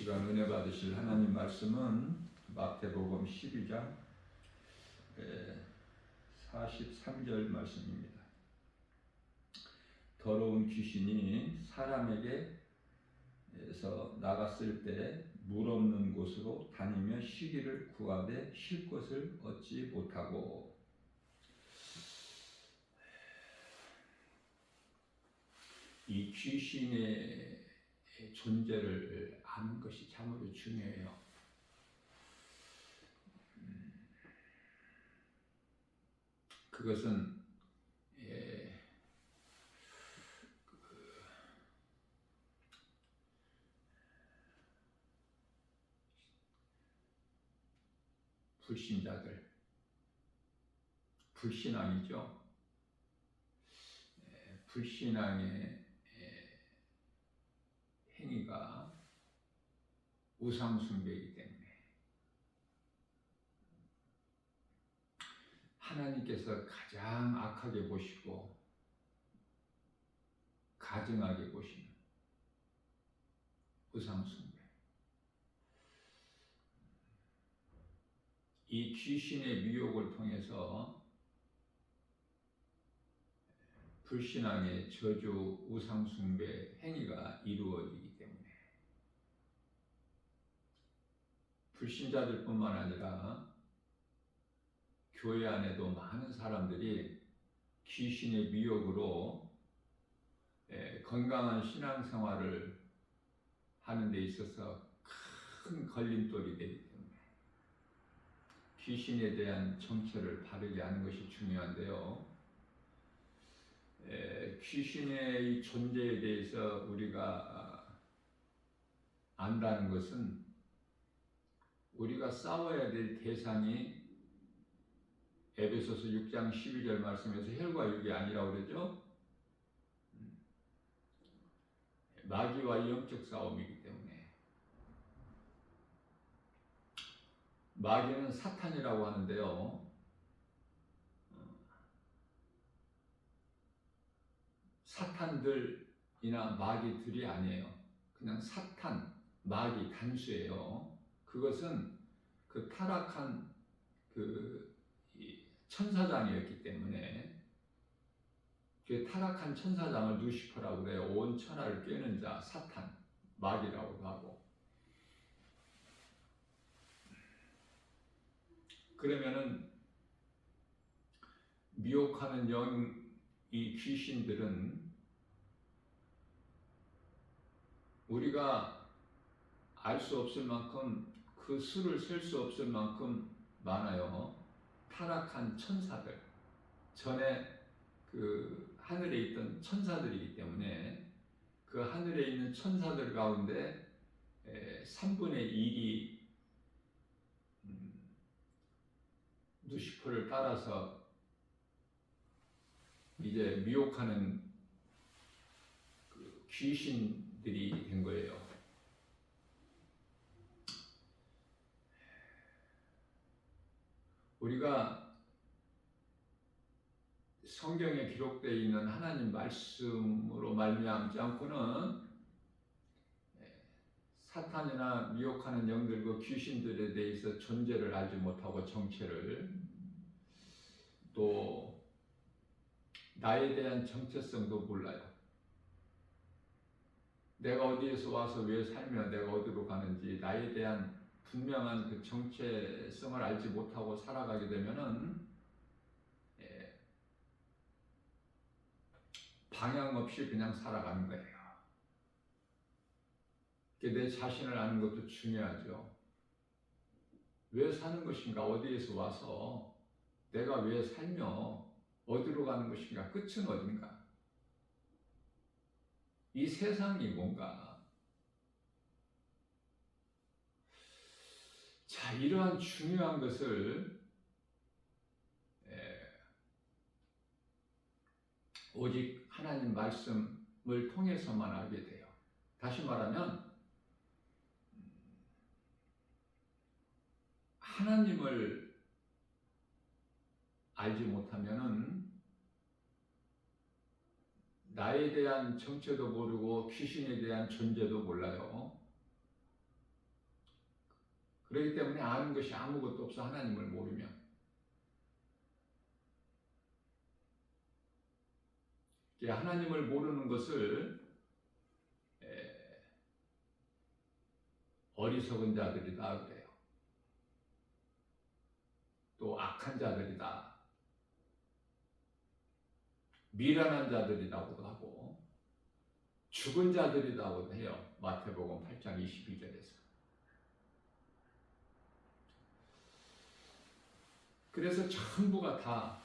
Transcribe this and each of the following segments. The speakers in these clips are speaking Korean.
시간 은혜 받으실 하나님 말씀은 마태복음 12장 43절 말씀입니다. 더러운 귀신이 사람에게서 나갔을 때 물 없는 곳으로 다니며 쉬기를 구하되 쉴 곳을 얻지 못하고. 이 귀신의 존재를 아는 것이 참으로 중요해요. 그것은 불신자들, 불신앙이죠. 불신앙의 행위가 우상숭배이기 때문에 하나님께서 가장 악하게 보시고 가증하게 보시는 우상숭배. 이 귀신의 미혹을 통해서 불신앙의 저주 우상숭배 행위가 이루어지기 때문에 불신자들뿐만 아니라 교회 안에도 많은 사람들이 귀신의 미혹으로 건강한 신앙생활을 하는 데 있어서 큰 걸림돌이 되기 때문에 귀신에 대한 정체를 바르게 아는 것이 중요한데요. 귀신의 존재에 대해서 우리가 안다는 것은 우리가 싸워야 될 대상이 에베소서 6장 12절 말씀에서 혈과 육이 아니라고 그러죠. 마귀와 영적 싸움이기 때문에 마귀는 사탄이라고 하는데요. 사탄들이나 마귀들이 아니에요. 그냥 사탄, 마귀 단수예요. 그것은 그 타락한 그 천사장이었기 때문에 그 타락한 천사장을 루시퍼라고 그래요. 온 천하를 꿰는 자, 사탄, 마귀라고도 하고. 그러면은 미혹하는 이 귀신들은 우리가 알 수 없을 만큼 그 수를 셀 수 없을 만큼 많아요. 타락한 천사들, 전에 그 하늘에 있던 천사들이기 때문에 그 하늘에 있는 천사들 가운데 3분의 1이 루시퍼를 따라서 이제 미혹하는 그 귀신들이 된 거예요. 우리가 성경에 기록되어 있는 하나님 말씀으로 말미암지 않고는 사탄이나 미혹하는 영들과 귀신들에 대해서 존재를 알지 못하고 정체를, 또 나에 대한 정체성도 몰라요. 내가 어디에서 와서 왜 살며 내가 어디로 가는지 나에 대한 분명한 그 정체성을 알지 못하고 살아가게 되면은 방향 없이 그냥 살아가는 거예요. 내 자신을 아는 것도 중요하죠. 왜 사는 것인가? 어디에서 와서 내가 왜 살며 어디로 가는 것인가? 끝은 어딘가? 이 세상이 뭔가? 자, 이러한 중요한 것을 오직 하나님 말씀을 통해서만 알게 돼요. 다시 말하면 하나님을 알지 못하면은 나에 대한 정체도 모르고 귀신에 대한 존재도 몰라요. 그렇기 때문에 아는 것이 아무것도 없어, 하나님을 모르면. 하나님을 모르는 것을 어리석은 자들이다 그래요. 또 악한 자들이다, 미련한 자들이라고도 하고 죽은 자들이라고도 해요. 마태복음 8장 22절에서. 그래서 전부가 다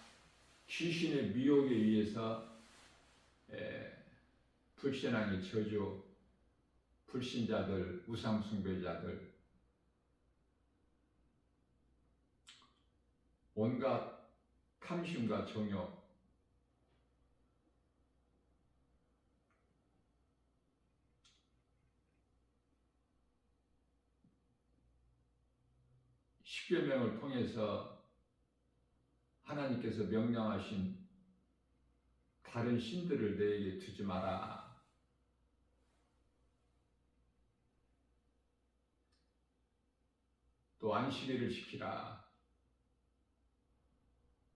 귀신의 미혹에 의해서 불신앙의 저주, 불신자들, 우상숭배자들, 온갖 탐심과 정욕, 십계명을 통해서 하나님께서 명령하신 다른 신들을 내게 두지 마라. 또 안식일을 지키라.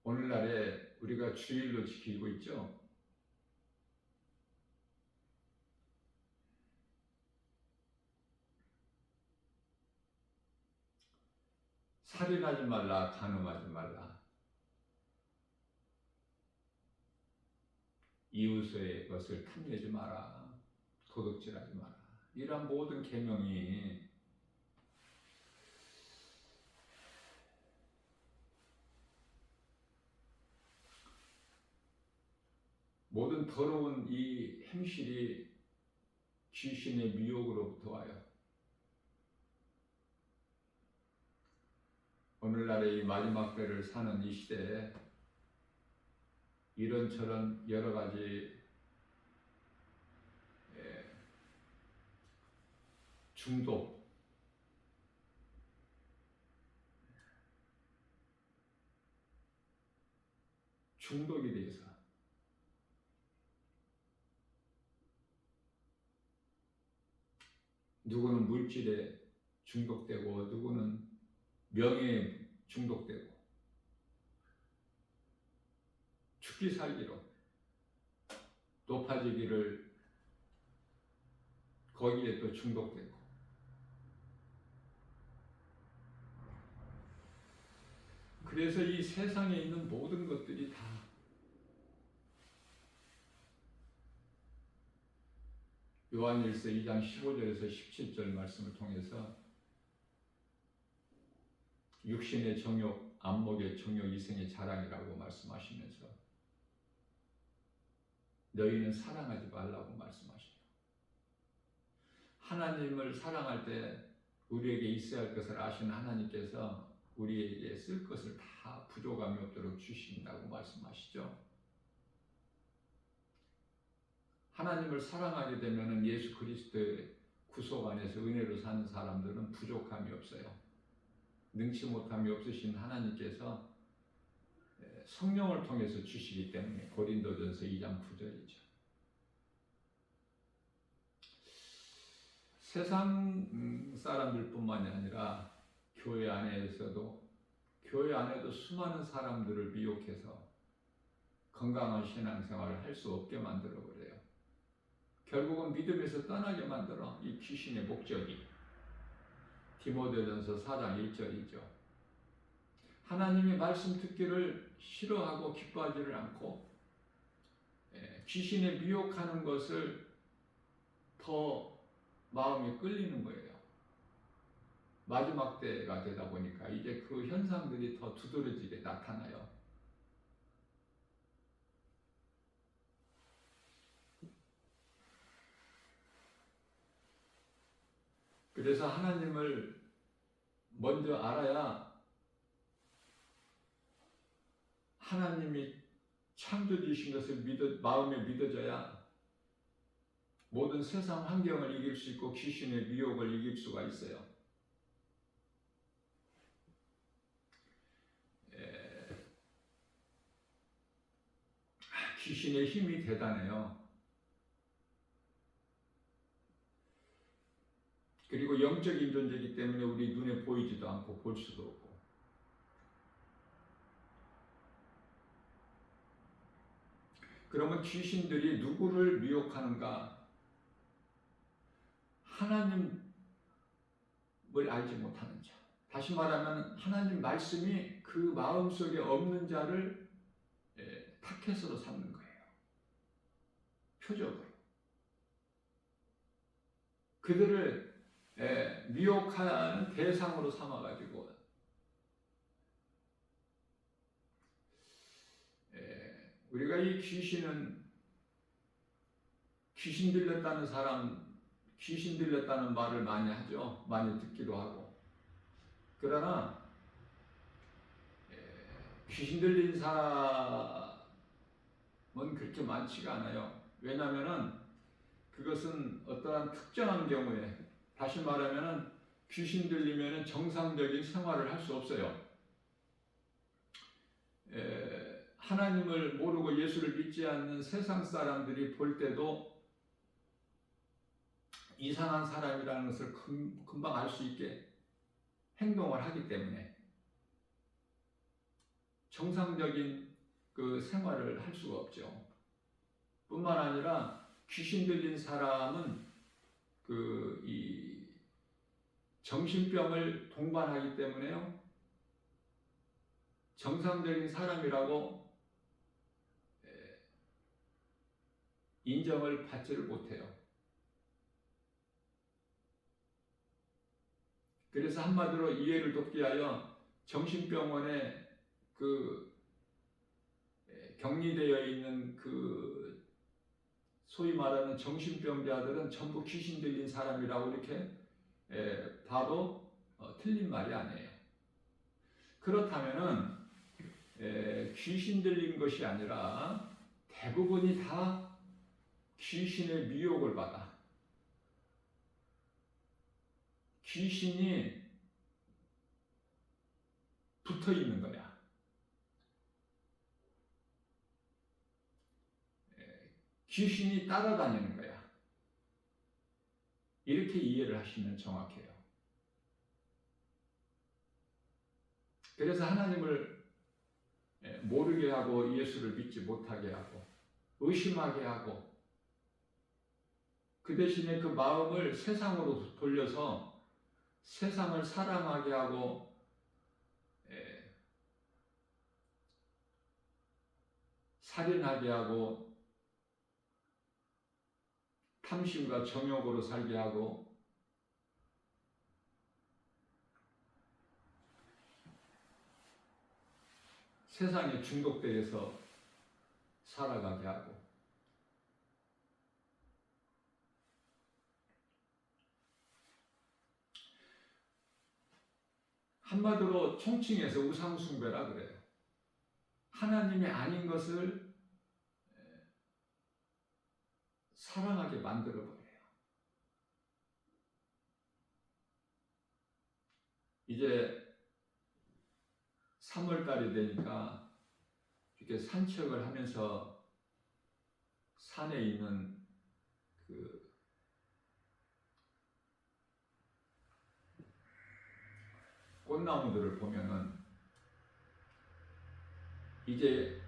오늘날에 우리가 주일로 지키고 있죠. 살인하지 말라, 간음하지 말라, 이웃의 것을 탐내지 마라, 도둑질하지 마라. 이런 모든 계명이 모든 더러운 이 행실이 귀신의 미혹으로부터 와요. 오늘날의 이 마지막 때를 사는 이 시대에 이런저런 여러 가지 중독이 돼서 누구는 물질에 중독되고 누구는 명예에 중독되고 죽기 살기로 높아지기를 거기에 또 중독되고, 그래서 이 세상에 있는 모든 것들이 다 요한일서 2장 15절에서 17절 말씀을 통해서 육신의 정욕, 안목의 정욕, 이생의 자랑이라고 말씀하시면서 너희는 사랑하지 말라고 말씀하시죠. 하나님을 사랑할 때 우리에게 있어야 할 것을 아시는 하나님께서 우리에게 쓸 것을 다 부족함이 없도록 주신다고 말씀하시죠. 하나님을 사랑하게 되면 예수 그리스도의 구속 안에서 은혜로 사는 사람들은 부족함이 없어요. 능치 못함이 없으신 하나님께서 성령을 통해서 주시기 때문에 고린도전서 2장 9절이죠. 세상 사람들뿐만이 아니라 교회 안에도 수많은 사람들을 미혹해서 건강한 신앙생활을 할 수 없게 만들어버려요. 결국은 믿음에서 떠나게 만들어 이 귀신의 목적이 디모데전서 4장 1절이죠. 하나님의 말씀 듣기를 싫어하고 기뻐하지를 않고 귀신에 미혹하는 것을 더 마음이 끌리는 거예요. 마지막 때가 되다 보니까 이제 그 현상들이 더 두드러지게 나타나요. 그래서 하나님을 먼저 알아야 하나님이 창조주신 것을 마음에 믿어져야 모든 세상 환경을 이길 수 있고 귀신의 미혹을 이길 수가 있어요. 귀신의 힘이 대단해요. 그리고 영적인 존재이기 때문에 우리 눈에 보이지도 않고 볼 수도 없고. 그러면 귀신들이 누구를 미혹하는가? 하나님을 알지 못하는 자. 다시 말하면 하나님 말씀이 그 마음속에 없는 자를 타켓으로 삼는 거예요. 표적으로. 그들을 미혹하는 대상으로 삼아가지고 우리가 이 귀신 들렸다는 사람, 귀신 들렸다는 말을 많이 하죠. 많이 듣기도 하고. 그러나 귀신 들린 사람은 그렇게 많지가 않아요. 왜냐하면은 그것은 어떠한 특정한 경우에, 다시 말하면은 귀신 들리면은 정상적인 생활을 할 수 없어요. 하나님을 모르고 예수를 믿지 않는 세상 사람들이 볼 때도 이상한 사람이라는 것을 금방 알 수 있게 행동을 하기 때문에 정상적인 그 생활을 할 수가 없죠. 뿐만 아니라 귀신 들린 사람은 이 정신병을 동반하기 때문에요. 정상적인 사람이라고 인정을 받지를 못해요. 그래서 한마디로 이해를 돕기 위하여 정신병원에 격리되어 있는 소위 말하는 정신병자들은 전부 귀신 들린 사람이라고 이렇게 봐도 틀린 말이 아니에요. 그렇다면은 귀신 들린 것이 아니라 대부분이 다 귀신의 미혹을 받아. 귀신이 붙어 있는 거야. 귀신이 따라다니는 거야. 이렇게 이해를 하시면 정확해요. 그래서 하나님을 모르게 하고 예수를 믿지 못하게 하고 의심하게 하고 그 대신에 그 마음을 세상으로 돌려서 세상을 사랑하게 하고 살인하게 하고 탐심과 정욕으로 살게 하고 세상에 중독되어서 살아가게 하고 한마디로 총칭해서 우상숭배라 그래요. 하나님이 아닌 것을 사랑하게 만들어버려요. 이제 3월달이 되니까 이렇게 산책을 하면서 산에 있는 꽃나무들을 보면은 이제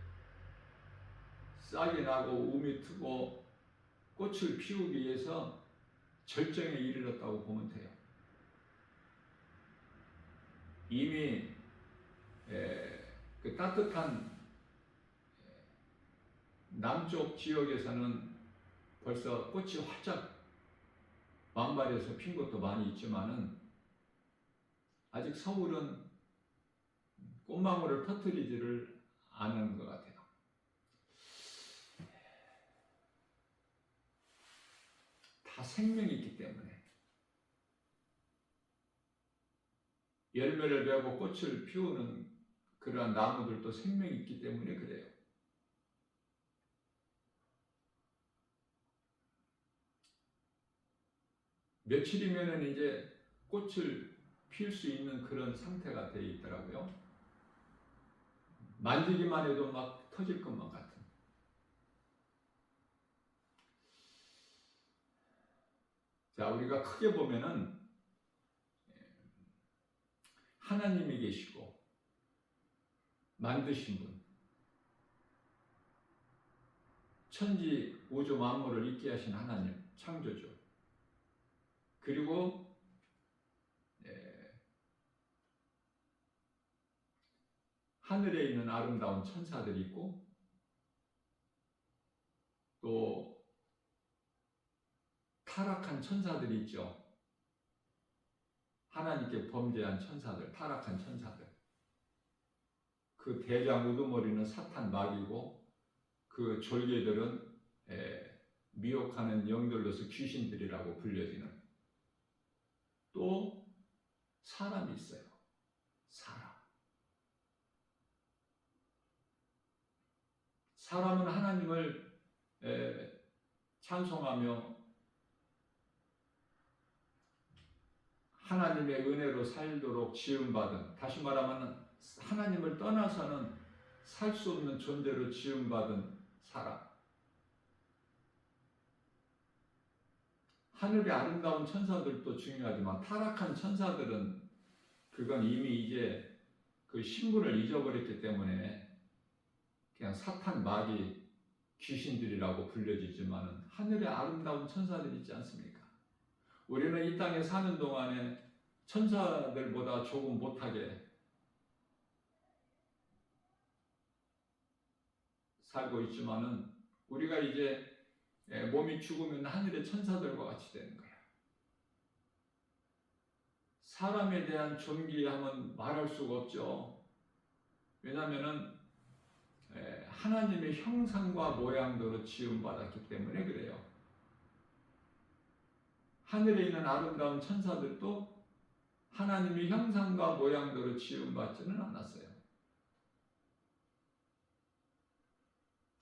싹이 나고 움이 트고 꽃을 피우기 위해서 절정에 이르렀다고 보면 돼요. 이미 그 따뜻한 남쪽 지역에서는 벌써 꽃이 활짝 만발해서 핀 것도 많이 있지만은 아직 서울은 꽃망울을 터뜨리지를 않은 것 같아요. 다 생명이 있기 때문에 열매를 맺고 꽃을 피우는 그러한 나무들도 생명이 있기 때문에 그래요. 며칠이면은 이제 꽃을 필 수 있는 그런 상태가 되어 있더라고요. 만지기만 해도 막 터질 것만 같은. 자, 우리가 크게 보면은 하나님이 계시고 만드신 분, 천지 우주 만물을 있게 하신 하나님, 창조주. 그리고 하늘에 있는 아름다운 천사들이 있고, 또 타락한 천사들이 있죠. 하나님께 범죄한 천사들, 타락한 천사들. 그 대장 우두머리는 사탄 마귀고, 그 졸개들은 미혹하는 영들로서 귀신들이라고 불려지는, 또 사람이 있어요. 사람은 하나님을 찬송하며 하나님의 은혜로 살도록 지음받은, 다시 말하면 하나님을 떠나서는 살 수 없는 존재로 지음받은 사람. 하늘의 아름다운 천사들도 중요하지만 타락한 천사들은 그건 이미 이제 그 신분을 잊어버렸기 때문에 그냥 사탄, 마귀, 귀신들이라고 불려지지만 하늘의 아름다운 천사들이 있지 않습니까? 우리는 이 땅에 사는 동안에 천사들보다 조금 못하게 살고 있지만은 우리가 이제 몸이 죽으면 하늘의 천사들과 같이 되는 거야. 사람에 대한 존귀함은 말할 수가 없죠. 왜냐하면은 하나님의 형상과 모양대로 지음받았기 때문에 그래요. 하늘에 있는 아름다운 천사들도 하나님의 형상과 모양대로 지음받지는 않았어요.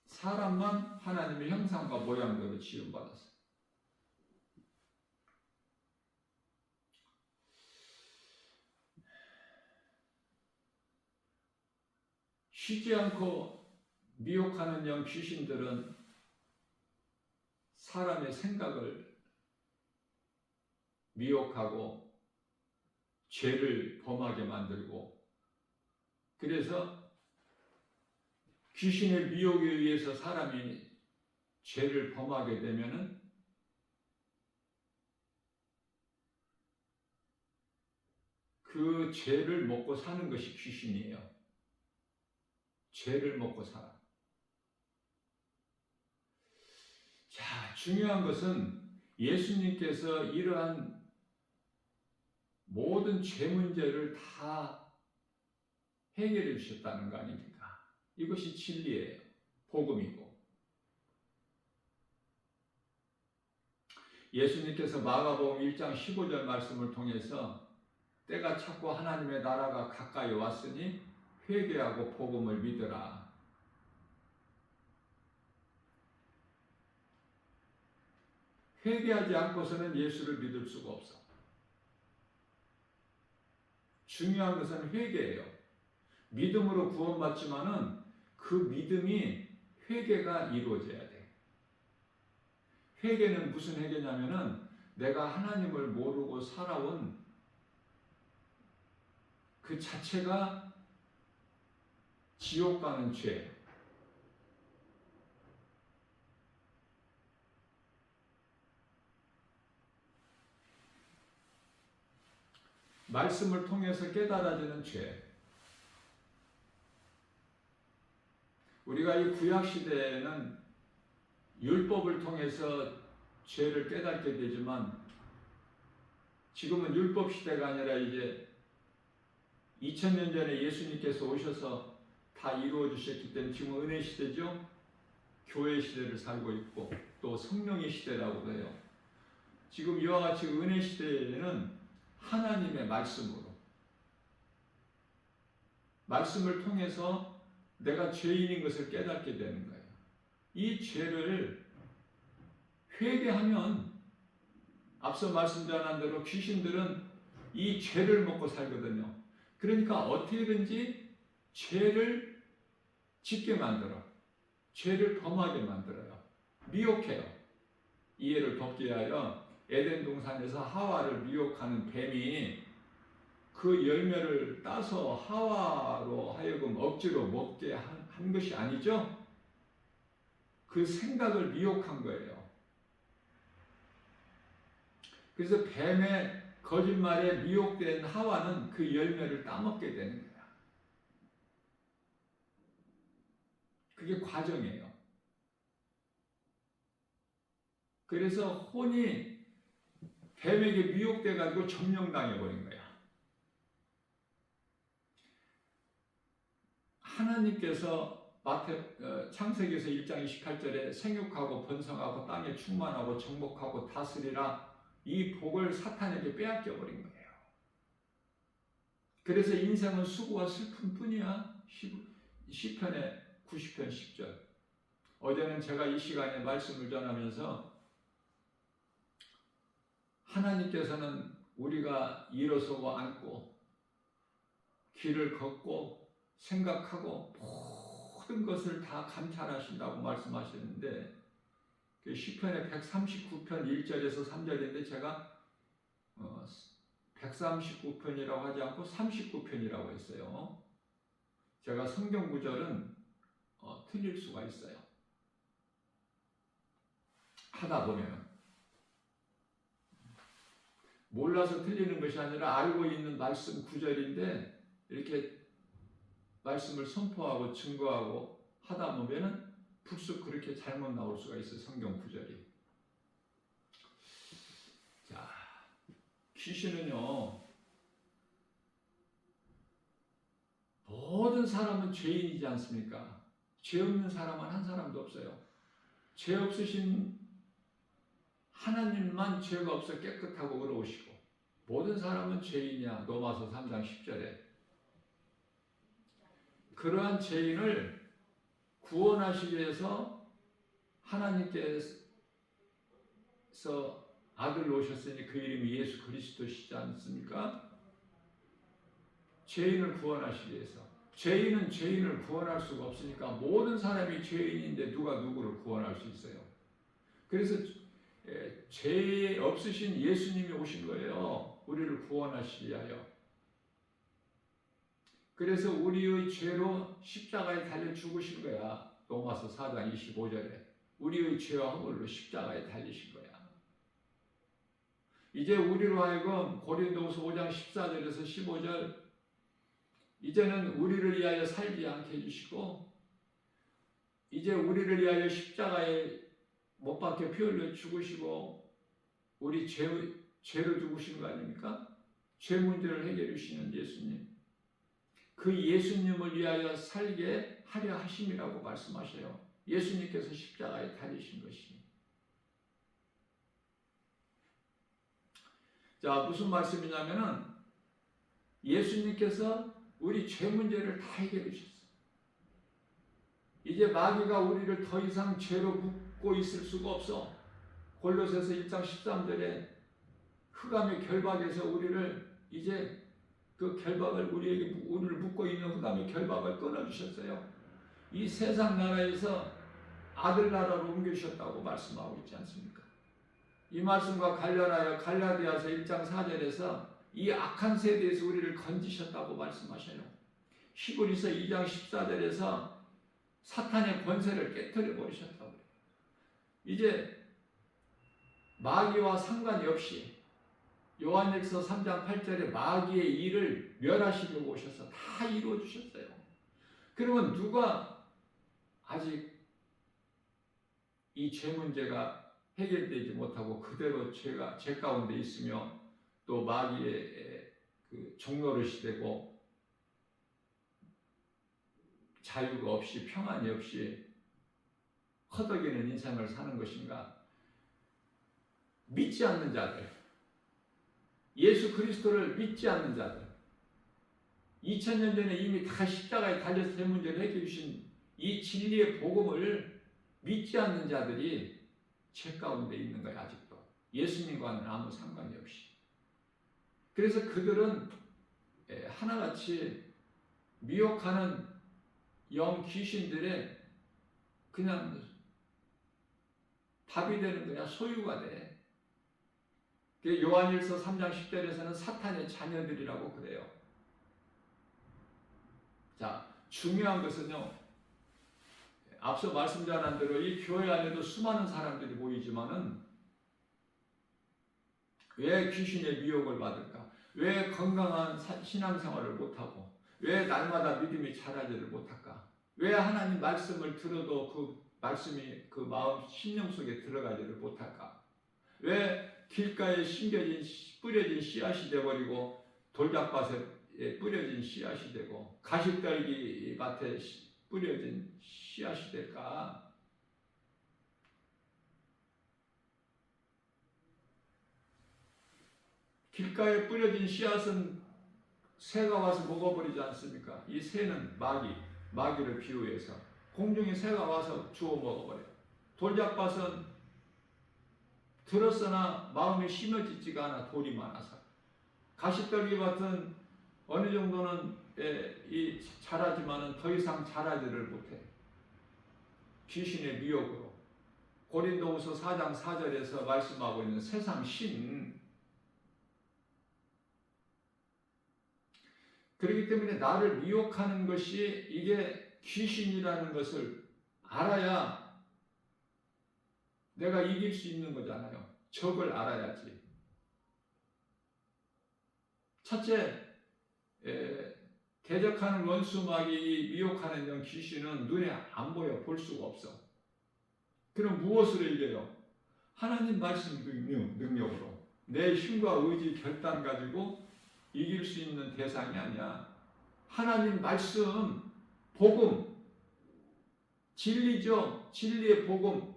사람만 하나님의 형상과 모양대로 지음받았어요. 쉬지 않고 미혹하는 영 귀신들은 사람의 생각을 미혹하고 죄를 범하게 만들고, 그래서 귀신의 미혹에 의해서 사람이 죄를 범하게 되면은 그 죄를 먹고 사는 것이 귀신이에요. 죄를 먹고 살아. 자, 중요한 것은 예수님께서 이러한 모든 죄 문제를 다 해결해 주셨다는 거 아닙니까? 이것이 진리예요. 복음이고. 예수님께서 마가복음 1장 15절 말씀을 통해서 때가 찼고 하나님의 나라가 가까이 왔으니 회개하고 복음을 믿으라. 회개하지 않고서는 예수를 믿을 수가 없어. 중요한 것은 회개예요. 믿음으로 구원받지만은 그 믿음이 회개가 이루어져야 돼. 회개는 무슨 회개냐면은 내가 하나님을 모르고 살아온 그 자체가 지옥 가는 죄. 말씀을 통해서 깨달아지는 죄. 우리가 이 구약 시대에는 율법을 통해서 죄를 깨닫게 되지만 지금은 율법 시대가 아니라 이제 2000년 전에 예수님께서 오셔서 다 이루어 주셨기 때문에 지금 은혜 시대죠. 교회 시대를 살고 있고 또 성령의 시대라고도 해요. 지금 이와 같이 은혜 시대에는 하나님의 말씀을 통해서 내가 죄인인 것을 깨닫게 되는 거예요. 이 죄를 회개하면 앞서 말씀드린 대로 귀신들은 이 죄를 먹고 살거든요. 그러니까 어떻게든지 죄를 짓게 만들어. 죄를 범하게 만들어요. 미혹해요. 이해를 돕기 위하여 에덴 동산에서 하와를 미혹하는 뱀이 그 열매를 따서 하와로 하여금 억지로 먹게 한 것이 아니죠. 그 생각을 미혹한 거예요. 그래서 뱀의 거짓말에 미혹된 하와는 그 열매를 따먹게 되는 거야. 그게 과정이에요. 그래서 혼이 뱀에게 미혹돼 가지고 점령당해 버린 거야. 하나님께서 창세기에서 1장 28절에 생육하고 번성하고 땅에 충만하고 정복하고 다스리라, 이 복을 사탄에게 빼앗겨 버린 거예요. 그래서 인생은 수고와 슬픔뿐이야. 시편의 90편 10절. 어제는 제가 이 시간에 말씀을 전하면서 하나님께서는 우리가 일어서고 앉고 길을 걷고 생각하고 모든 것을 다 감찰하신다고 말씀하셨는데, 그 시편의 139편 1절에서 3절인데 제가 139편이라고 하지 않고 39편이라고 했어요. 제가 성경 구절은 틀릴 수가 있어요. 하다 보면 몰라서 틀리는 것이 아니라 알고 있는 말씀 구절인데 이렇게 말씀을 선포하고 증거하고 하다 보면은 불쑥 그렇게 잘못 나올 수가 있어요. 성경 구절이. 자, 귀신은요, 모든 사람은 죄인이지 않습니까? 죄 없는 사람은 한 사람도 없어요. 죄 없으신 하나님만 죄가 없어 깨끗하고 의로우시고, 모든 사람은 죄인이야. 로마서 3장 10절에. 그러한 죄인을 구원하시기 위해서 하나님께서 아들 오셨으니 그 이름이 예수 그리스도시지 않습니까? 죄인을 구원하시기 위해서. 죄인은 죄인을 구원할 수가 없으니까 모든 사람이 죄인인데 누가 누구를 구원할 수 있어요? 그래서 죄 없으신 예수님이 오신 거예요. 우리를 구원하시기 위하여. 그래서 우리의 죄로 십자가에 달려 죽으신 거야. 로마서 4장 25절에. 우리의 죄와 허물로 십자가에 달리신 거야. 이제 우리로 하여금 고린도후서 5장 14절에서 15절, 이제는 우리를 위하여 살지 않게 해주시고 이제 우리를 위하여 십자가에 못 박혀 피 흘려 죽으시고 우리 죄로 죽으신 거 아닙니까? 죄 문제를 해결해 주시는 예수님. 그 예수님을 위하여 살게 하려 하심이라고 말씀하셔요. 예수님께서 십자가에 달리신 것이. 자, 무슨 말씀이냐면은 예수님께서 우리 죄 문제를 다 해결해 주셨어요. 이제 마귀가 우리를 더 이상 죄로 묶고 있을 수가 없어. 골로새서 1장 13절에 흑암의 결박에서 우리를 이제 그 결박을 우리를 묶고 있는 흑암의 결박을 끊어주셨어요. 이 세상 나라에서 아들 나라로 옮겨주셨다고 말씀하고 있지 않습니까? 이 말씀과 관련하여 갈라디아서 1장 4절에서 이 악한 세대에서 우리를 건지셨다고 말씀하셔요. 히브리서 2장 14절에서 사탄의 권세를 깨뜨려 버리셨다고. 이제 마귀와 상관이 없이 요한일서 3장 8절에 마귀의 일을 멸하시려고 오셔서 다 이루어 주셨어요. 그러면 누가 아직 이 죄 문제가 해결되지 못하고 그대로 죄 가운데 있으며 또 마귀의 그 종노릇이 되고 자유가 없이 평안이 없이 허덕이는 인생을 사는 것인가? 믿지 않는 자들, 예수 그리스도를 믿지 않는 자들, 2000년 전에 이미 다 십자가에 달려서 제 문제를 해결해 주신 이 진리의 복음을 믿지 않는 자들이 죄 가운데 있는 거예요. 아직도 예수님과는 아무 상관이 없이. 그래서 그들은 하나같이 미혹하는 영 귀신들의 그냥 답이 되는 거야. 소유가 돼. 요한일서 3장 10절에서는 사탄의 자녀들이라고 그래요. 자, 중요한 것은요, 앞서 말씀드린 대로 이 교회 안에도 수많은 사람들이 모이지만은 왜 귀신의 미혹을 받을까? 왜 건강한 신앙생활을 못하고, 왜 날마다 믿음이 자라지를 못할까? 왜 하나님 말씀을 들어도 그 말씀이 그 마음 심령 속에 들어가지를 못할까? 왜 길가에 심겨진 뿌려진 씨앗이 되어버리고 돌짝밭에 뿌려진 씨앗이 되고 가시떨기 밭에 뿌려진 씨앗이 될까? 길가에 뿌려진 씨앗은 새가 와서 먹어버리지 않습니까? 이 새는 마귀를 비유해서 공중에 새가 와서 주워 먹어버려요. 돌짝밭은 들었으나 마음이 심어지지가 않아, 돌이 많아서. 가시떨기 밭은 어느 정도는 자라지만은 더 이상 자라지를 못해. 귀신의 미혹으로. 고린도후서 4장 4절에서 말씀하고 있는 세상 신. 그렇기 때문에 나를 미혹하는 것이 이게 귀신이라는 것을 알아야 내가 이길 수 있는 거잖아요. 적을 알아야지. 첫째, 대적하는 원수마귀 미혹하는 이런 귀신은 눈에 안 보여, 볼 수가 없어. 그럼 무엇으로 이겨요? 하나님 말씀 능력으로. 내 힘과 의지 결단 가지고 이길 수 있는 대상이 아니야. 하나님 말씀, 복음, 진리죠. 진리의 복음,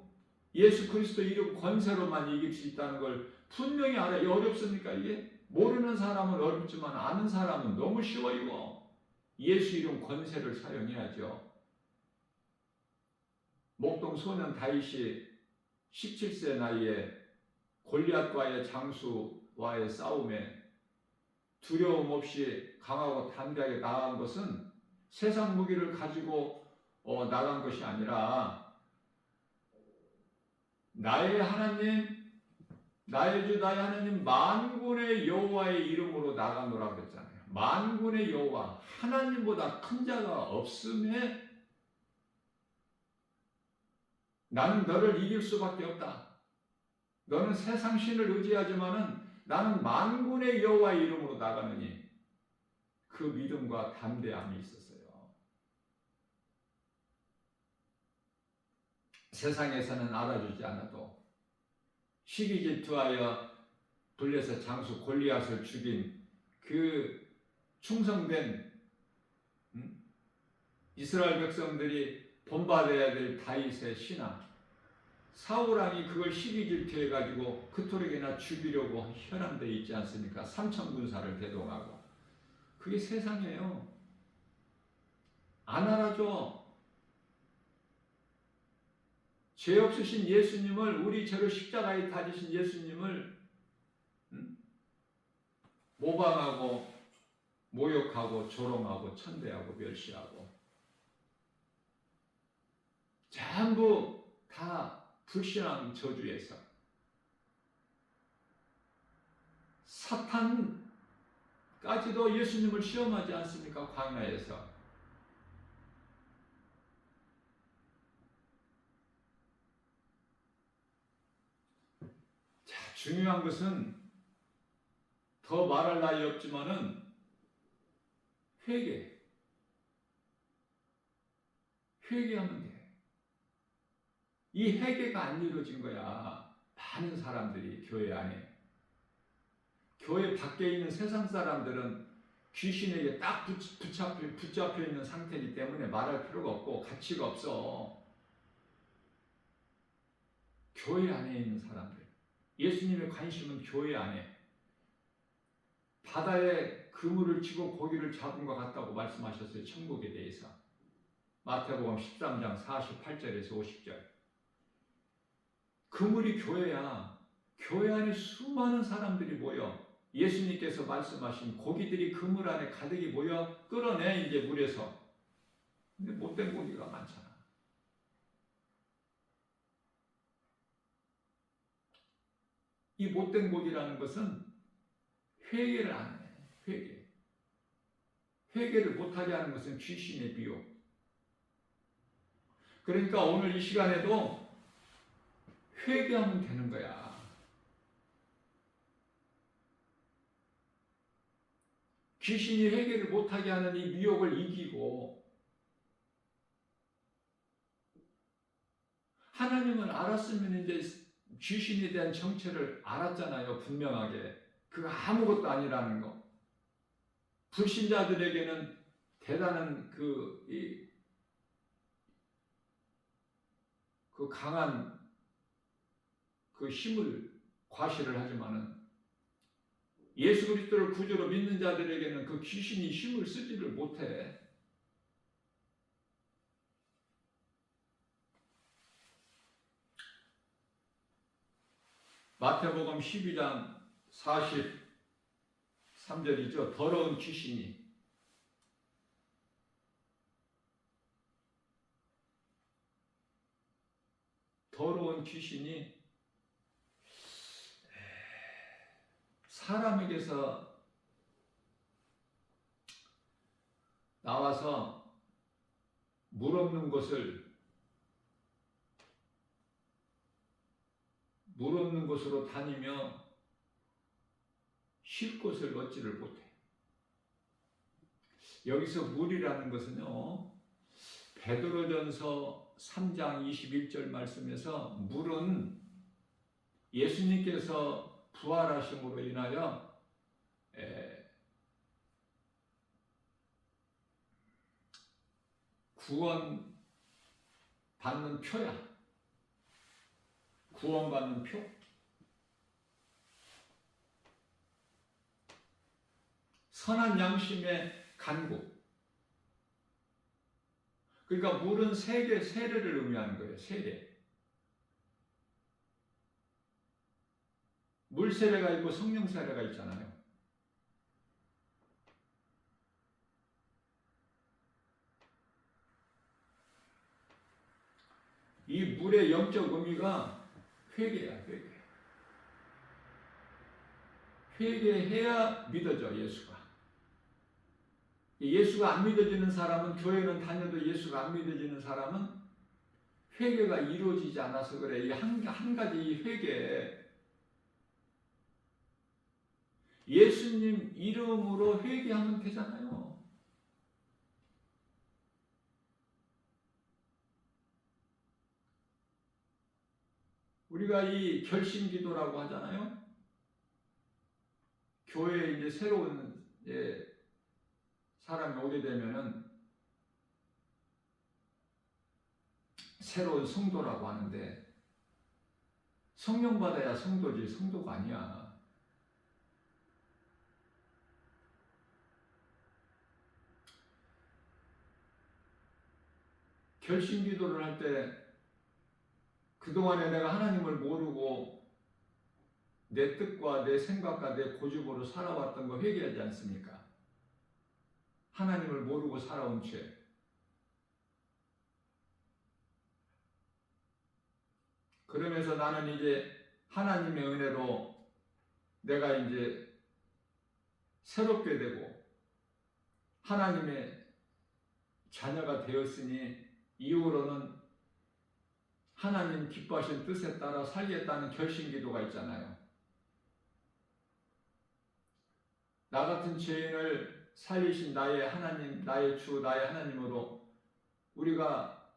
예수 그리스도 이름 권세로만 이길 수 있다는 걸 분명히 알아야. 어렵습니까 이게? 모르는 사람은 어렵지만 아는 사람은 너무 쉬워요. 예수 이름 권세를 사용해야죠. 목동 소년 다윗이 17세 나이에 골리앗과의 장수와의 싸움에 두려움 없이 강하고 담대하게 나간 것은 세상 무기를 가지고 나간 것이 아니라 나의 하나님, 나의 주, 나의 하나님 만군의 여호와의 이름으로 나가노라 그랬잖아요. 만군의 여호와, 하나님보다 큰 자가 없음에 나는 너를 이길 수밖에 없다. 너는 세상 신을 의지하지만은 나는 만군의 여호와의 이름으로 나가느니, 그 믿음과 담대함이 있었어요. 세상에서는 알아주지 않아도 시기 질투하여 돌려서 장수 골리앗을 죽인 그 충성된 이스라엘 백성들이 본받아야 될 다윗의 신앙, 사울왕이 그걸 시기 질투해가지고 그토록이나 죽이려고 현암되어 있지 않습니까? 3천 군사를 대동하고. 그게 세상이에요. 안 알아줘. 죄 없으신 예수님을, 우리 죄를 십자가에 다지신 예수님을 모방하고 모욕하고 조롱하고 천대하고 멸시하고 전부 다 불신앙 저주에서 사탄까지도 예수님을 시험하지 않습니까? 광야에서. 자, 중요한 것은 더 말할 나위 없지만은 회개하면 돼. 이 회개가 안 이루어진 거야. 많은 사람들이 교회 안에. 교회 밖에 있는 세상 사람들은 귀신에게 딱 붙잡혀 있는 상태이기 때문에 말할 필요가 없고 가치가 없어. 교회 안에 있는 사람들, 예수님의 관심은 교회 안에. 바다에 그물을 치고 고기를 잡은 것 같다고 말씀하셨어요. 천국에 대해서. 마태복음 13장 48절에서 50절. 그물이 교회야. 교회 안에 수많은 사람들이 모여 예수님께서 말씀하신 고기들이 그물 안에 가득히 모여 끌어내, 이제 물에서. 근데 못된 고기가 많잖아. 이 못된 고기라는 것은 회개를 안 해. 회개를 못하게 하는 것은 귀신의 미혹. 그러니까 오늘 이 시간에도 회개하면 되는 거야. 귀신이 회개를 못하게 하는 이 미혹을 이기고 하나님을 알았으면 이제 귀신에 대한 정체를 알았잖아요. 분명하게. 그거 아무것도 아니라는 거. 불신자들에게는 대단한 그 강한 그 힘을 과시를 하지만은 예수 그리스도를 구주로 믿는 자들에게는 그 귀신이 힘을 쓰지를 못해. 마태복음 12장 43절이죠. 더러운 귀신이 사람에게서 나와서 물 없는 곳으로 다니며 쉴 곳을 얻지를 못해. 여기서 물이라는 것은요, 베드로전서 3장 21절 말씀에서 물은 예수님께서 부활하심으로 인하여 구원 받는 표야. 구원받는 표. 선한 양심의 간구. 그러니까 물은 세례를 의미하는 거예요. 세례. 물 세례가 있고 성령 세례가 있잖아요. 이 물의 영적 의미가 회개야. 회개해야 믿어져. 예수가 안 믿어지는 사람은, 교회는 다녀도 예수가 안 믿어지는 사람은 회개가 이루어지지 않아서 그래. 이 한 가지 이 회개, 예수님 이름으로 회개하면 되잖아요. 우리가 이 결심기도라고 하잖아요. 교회에 이제 새로운 사람이 오게 되면은 새로운 성도라고 하는데, 성령 받아야 성도지 성도가 아니야. 결심기도를 할 때 그동안에 내가 하나님을 모르고 내 뜻과 내 생각과 내 고집으로 살아왔던 거 회개하지 않습니까? 하나님을 모르고 살아온 죄. 그러면서 나는 이제 하나님의 은혜로 내가 이제 새롭게 되고 하나님의 자녀가 되었으니 이후로는 하나님 기뻐하신 뜻에 따라 살겠다는 결심기도가 있잖아요. 나 같은 죄인을 살리신 나의 하나님, 나의 주, 나의 하나님으로 우리가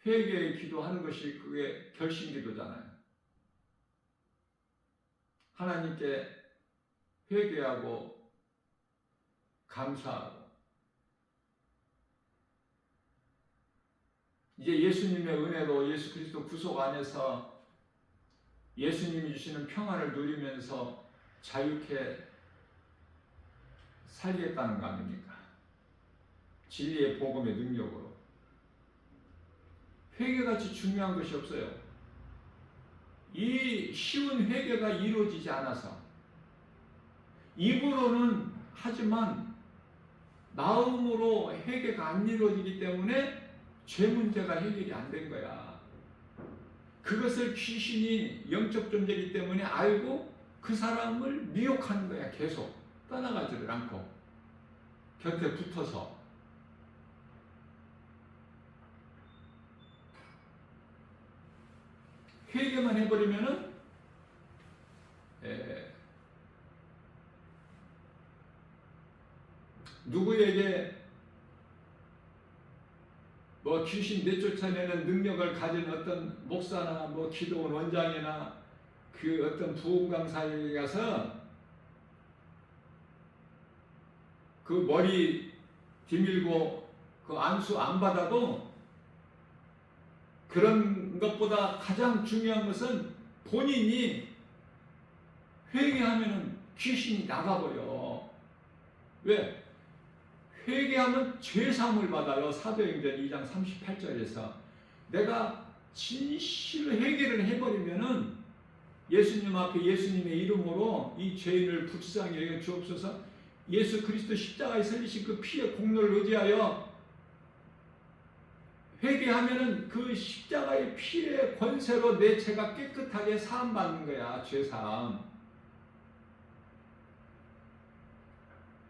회개의 기도하는 것이 그게 결심기도잖아요. 하나님께 회개하고 감사하고 이제 예수님의 은혜로 예수 그리스도 구속 안에서 예수님이 주시는 평안을 누리면서 자유케 살겠다는 거 아닙니까? 진리의 복음의 능력으로. 회개같이 중요한 것이 없어요. 이 쉬운 회개가 이루어지지 않아서 입으로는 하지만 마음으로 회개가 안 이루어지기 때문에 죄 문제가 해결이 안 된 거야. 그것을 귀신이 영적 존재이기 때문에 알고 그 사람을 미혹하는 거야. 계속 떠나가지를 않고 곁에 붙어서. 회개만 해버리면은 누구에게 뭐 귀신 내쫓아내는 능력을 가진 어떤 목사나 뭐 기도원 원장이나 그 어떤 부흥 강사에 가서 그 머리 디밀고 그 안수 안 받아도 그런 것보다 가장 중요한 것은 본인이 회개하면 귀신이 나가버려. 왜? 회개하면 죄사함을 받아요. 사도행전 2장 38절에서 내가 진실로 회개를 해버리면은 예수님 앞에 예수님의 이름으로 이 죄인을 불쌍히 여겨 주옵소서. 예수 그리스도 십자가에 설리신 그 피의 공로를 의지하여 회개하면은 그 십자가의 피의 권세로 내 죄가 깨끗하게 사함받는 거야. 죄사함.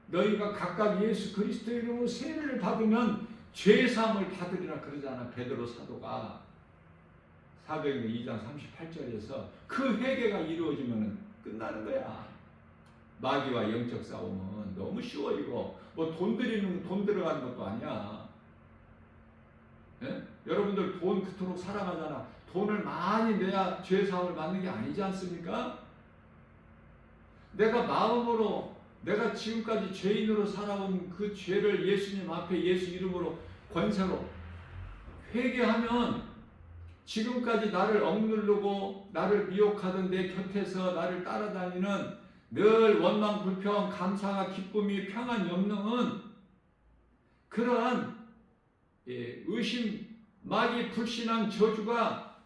너희가 각각 예수 그리스도의 이름으로 세례를 받으면 죄사함을 받으리라 그러잖아. 베드로 사도가 사도행전 2장 38절에서 그 회개가 이루어지면 끝나는 거야. 마귀와 영적 싸움은 너무 쉬워. 이거 뭐 돈 들어가는 것도 아니야. 예? 여러분들 돈 그토록 사랑하잖아. 돈을 많이 내야 죄사함을 받는 게 아니지 않습니까? 내가 마음으로 내가 지금까지 죄인으로 살아온 그 죄를 예수님 앞에 예수 이름으로 권세로 회개하면 지금까지 나를 억누르고 나를 미혹하던 내 곁에서 나를 따라다니는 늘 원망, 불평, 감사와 기쁨이 평안이 없는 그러한 의심, 마귀, 불신앙, 저주가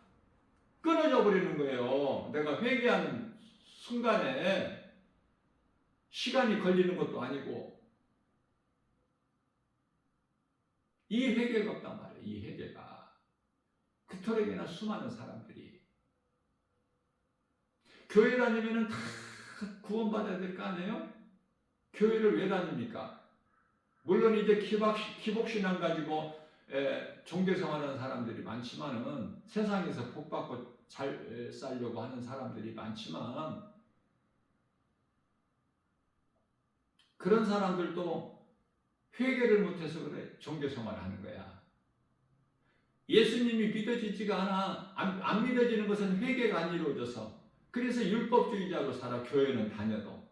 끊어져 버리는 거예요. 내가 회개하는 순간에 시간이 걸리는 것도 아니고 이 회개가 없단 말이에요. 이 회개가 그토록이나 수많은 사람들이 교회 다니면은 다 구원받아야 될 거 아니에요? 교회를 왜 다닙니까? 물론 이제 기복신앙 가지고 종교생활하는 사람들이 많지만은 세상에서 복받고 잘 살려고 하는 사람들이 많지만 그런 사람들도 회개를 못해서 그래. 종교생활을 하는 거야. 예수님이 믿어지지가 않아. 안 믿어지는 것은 회개가 안 이루어져서. 그래서 율법주의자로 살아. 교회는 다녀도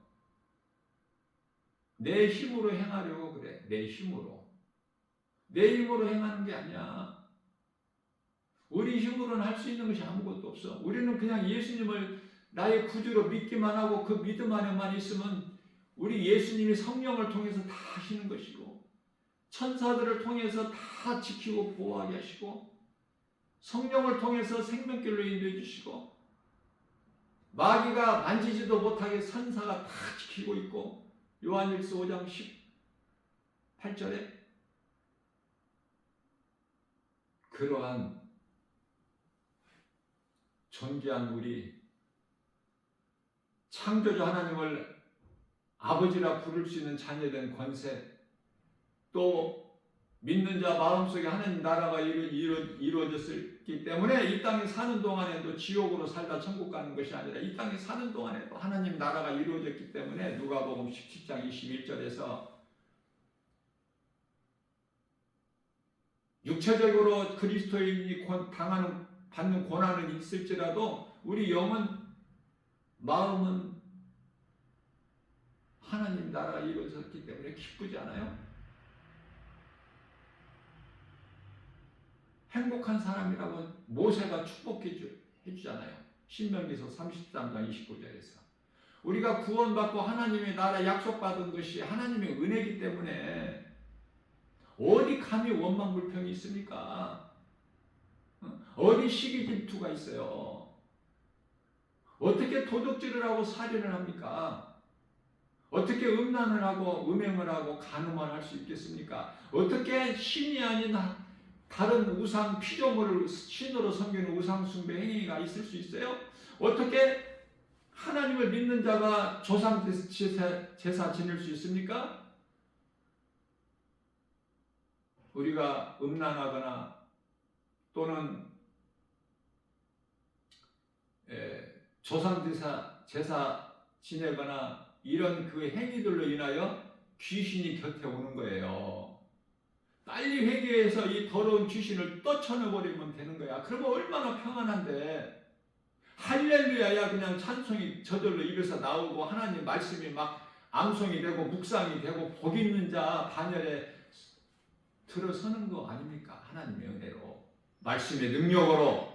내 힘으로 행하려고 그래. 내 힘으로 행하는 게 아니야. 우리 힘으로는 할 수 있는 것이 아무것도 없어. 우리는 그냥 예수님을 나의 구주로 믿기만 하고 그 믿음 안에만 있으면 우리 예수님이 성령을 통해서 다 하시는 것이고 천사들을 통해서 다 지키고 보호하게 하시고 성령을 통해서 생명길로 인도해 주시고 마귀가 만지지도 못하게 천사가 다 지키고 있고 요한일서 5장 18절에 그러한 존귀한 우리 창조주 하나님을 아버지라 부를 수 있는 자녀된 권세, 또 믿는 자 마음속에 하나님 나라가 이루어졌기 때문에 이 땅에 사는 동안에도 지옥으로 살다 천국 가는 것이 아니라 이 땅에 사는 동안에도 하나님 나라가 이루어졌기 때문에 누가복음 17장 21절에서 육체적으로 그리스도인이 받는 고난은 있을지라도 우리 영은 마음은 하나님 나라가 이루어졌기 때문에 기쁘지 않아요? 행복한 사람이라고 모세가 축복해 주잖아요. 신명기서 33장 29절에서 우리가 구원받고 하나님의 나라 약속받은 것이 하나님의 은혜이기 때문에 어디 감히 원망 불평이 있습니까? 어디 시기 질투가 있어요? 어떻게 도둑질을 하고 살인을 합니까? 어떻게 음란을 하고 음행을 하고 간음을 할 수 있겠습니까? 어떻게 신이 아닌 다른 우상 피조물을 신으로 섬기는 우상 숭배 행위가 있을 수 있어요? 어떻게 하나님을 믿는 자가 조상 제사 지낼 수 있습니까? 우리가 음란하거나 또는 조상 제사 지내거나 이런 그 행위들로 인하여 귀신이 곁에 오는 거예요. 빨리 회개해서 이 더러운 귀신을 떨쳐내버리면 되는 거야. 그러면 얼마나 평안한데. 할렐루야야 그냥 찬송이 저절로 입에서 나오고 하나님 말씀이 막 암송이 되고 묵상이 되고 복 있는 자 반열에 들어서는 거 아닙니까? 하나님의 은혜로 말씀의 능력으로.